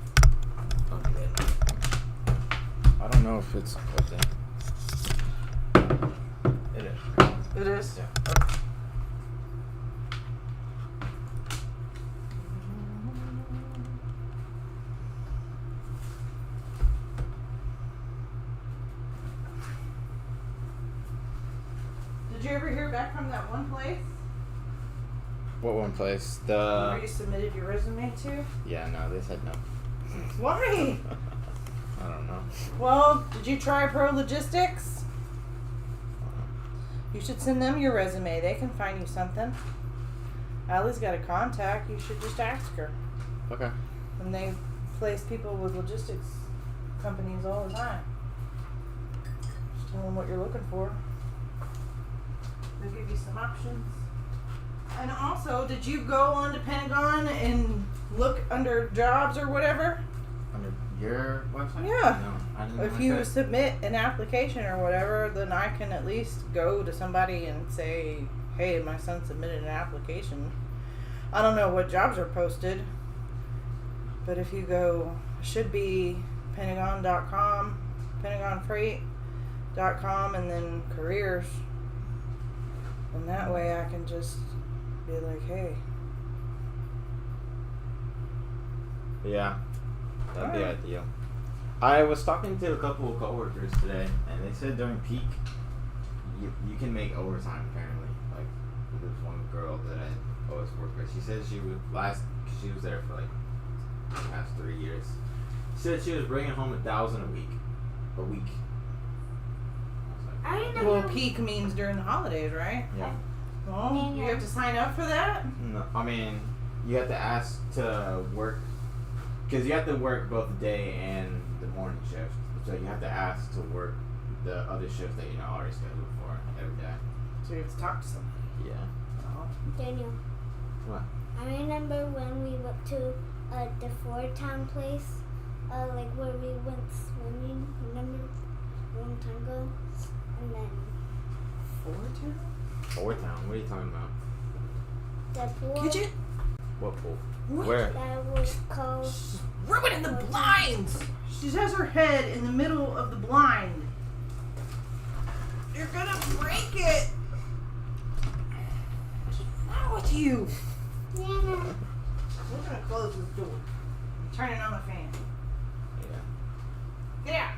Speaker 7: I don't know if it's plugged in. It is.
Speaker 6: It is?
Speaker 7: Yeah.
Speaker 6: Did you ever hear back from that one place
Speaker 7: What one place?
Speaker 6: where you submitted your resume to?
Speaker 7: Yeah, no, they said no.
Speaker 6: Why?
Speaker 7: I don't know.
Speaker 6: Well, did you try Pro Logistics? You should send them your resume. They can find you something. Allie's got a contact. You should just ask her.
Speaker 7: Okay.
Speaker 6: And they place people with logistics companies all the time. Just tell them what you're looking for. They'll give you some options. And also, did you go on to Pentagon and look under jobs or whatever?
Speaker 7: Under your website?
Speaker 6: Yeah.
Speaker 7: No, I didn't.
Speaker 6: If
Speaker 7: like
Speaker 6: you
Speaker 7: that.
Speaker 6: submit an application or whatever, then I can at least go to somebody and say, hey, my son submitted an application. I don't know what jobs are posted, but if you go, it should be Pentagon.com, PentagonFreight.com, and then careers. And that way I can just be like, hey.
Speaker 7: Yeah, that'd be
Speaker 6: Alright.
Speaker 7: ideal. I was talking to a couple of coworkers today, and they said during peak, you can make overtime apparently. Like, there's one girl that I always worked with. She said she was she was there for like the past 3 years. She said she was bringing home 1,000 a week. I was like,
Speaker 8: I remember.
Speaker 6: Well, peak means during the holidays, right?
Speaker 7: yeah.
Speaker 6: Well, you have to sign up for that?
Speaker 7: No, I mean, you have to ask to work, because you have to work both the day and the morning shift. So you have to ask to work the other shift that you're not already scheduled for every day.
Speaker 6: So you have to talk to somebody.
Speaker 7: Yeah.
Speaker 8: Daniel.
Speaker 7: What?
Speaker 8: I remember when we went to the Ford Town place, like where we went swimming. Remember, a long time ago, and then
Speaker 7: Fort Town? What are you talking about?
Speaker 8: the pool
Speaker 6: Gidget,
Speaker 7: What pool?
Speaker 6: what?
Speaker 7: Where?
Speaker 8: that was called.
Speaker 6: Rub it in the blinds! She has her head in the middle of the blind. You're gonna break it! What's wrong with you?
Speaker 8: Yeah.
Speaker 6: We're gonna close this door. I'm turning on the fan.
Speaker 7: Yeah.
Speaker 6: Get out!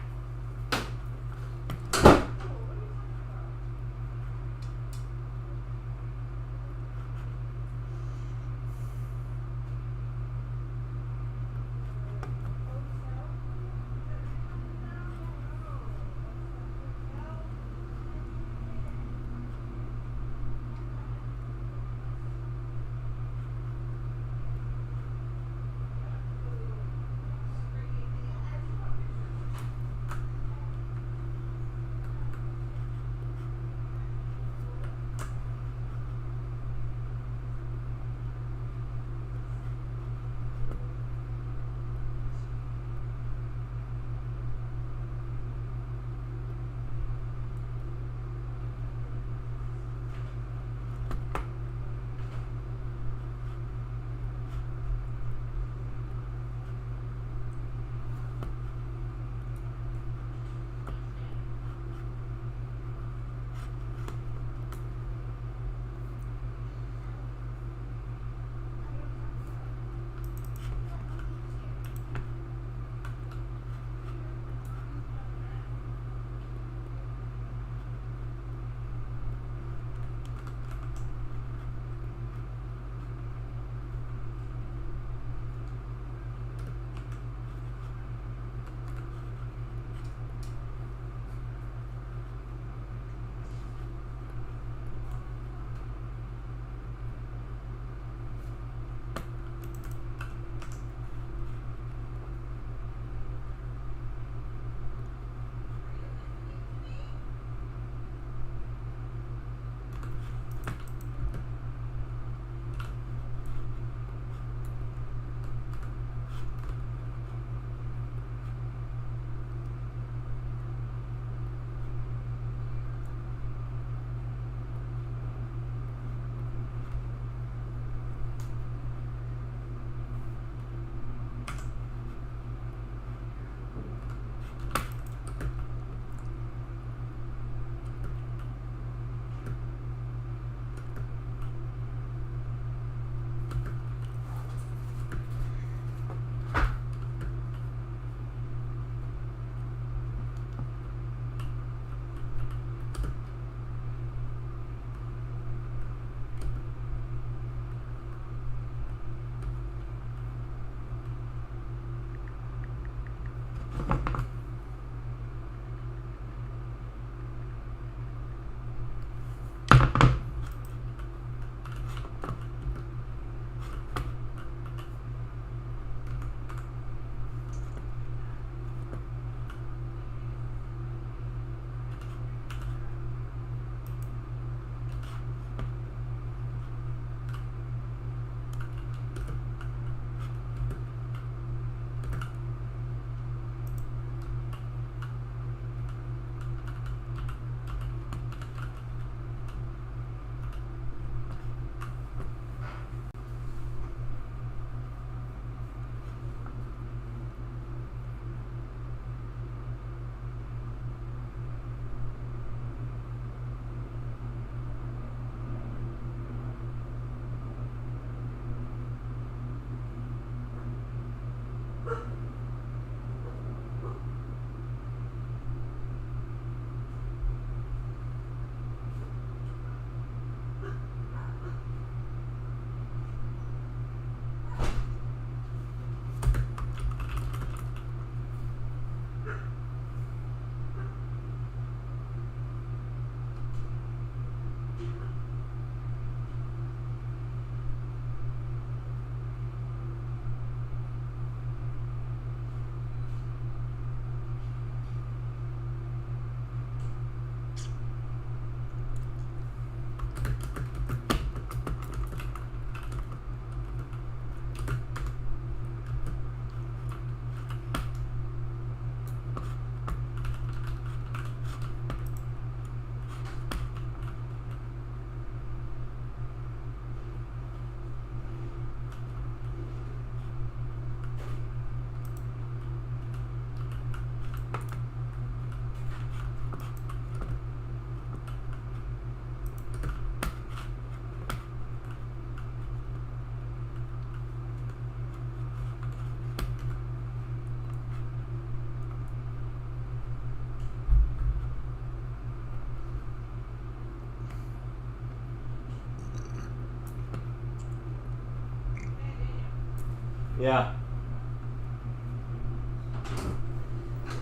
Speaker 7: Yeah.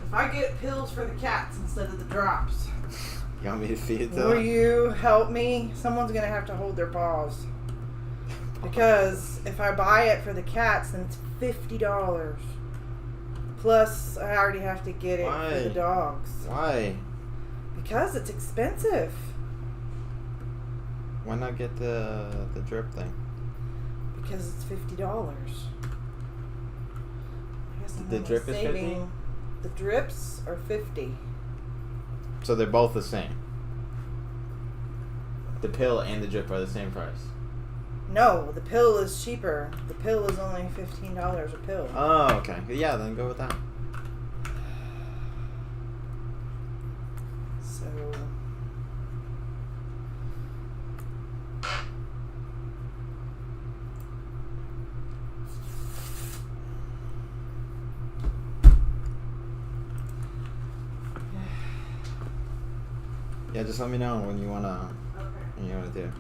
Speaker 6: If I get pills for the cats instead of the drops,
Speaker 7: You want me to feed it to
Speaker 6: will
Speaker 7: them?
Speaker 6: you help me? Someone's gonna have to hold their paws. Because if I buy it for the cats, then it's $50. Plus, I already have to get it for the
Speaker 7: Why?
Speaker 6: dogs.
Speaker 7: Why?
Speaker 6: Because it's expensive.
Speaker 7: Why not get the drip thing?
Speaker 6: Because it's $50. I guess I'm
Speaker 7: The
Speaker 6: only
Speaker 7: drip is 50?
Speaker 6: saving. The drips are 50.
Speaker 7: So they're both the same. The pill and the drip are the same price.
Speaker 6: No, the pill is cheaper. The pill is only $15 a pill.
Speaker 7: Oh, okay. Yeah, then go with that.
Speaker 6: So
Speaker 7: Yeah, just let me know when you wanna
Speaker 6: okay.
Speaker 7: do.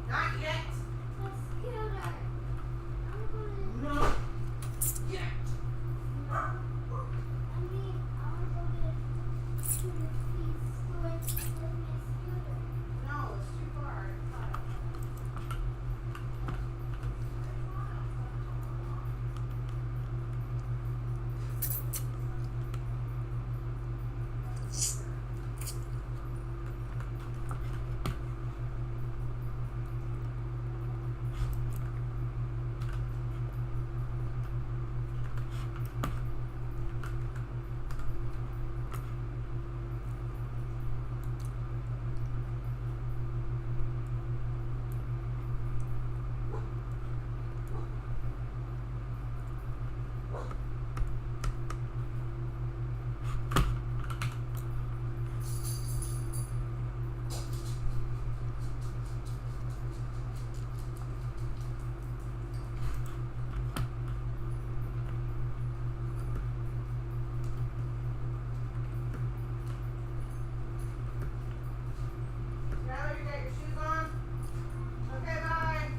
Speaker 6: Not yet. No. Yet. No, it's too far. Now you got your shoes on? Okay, bye.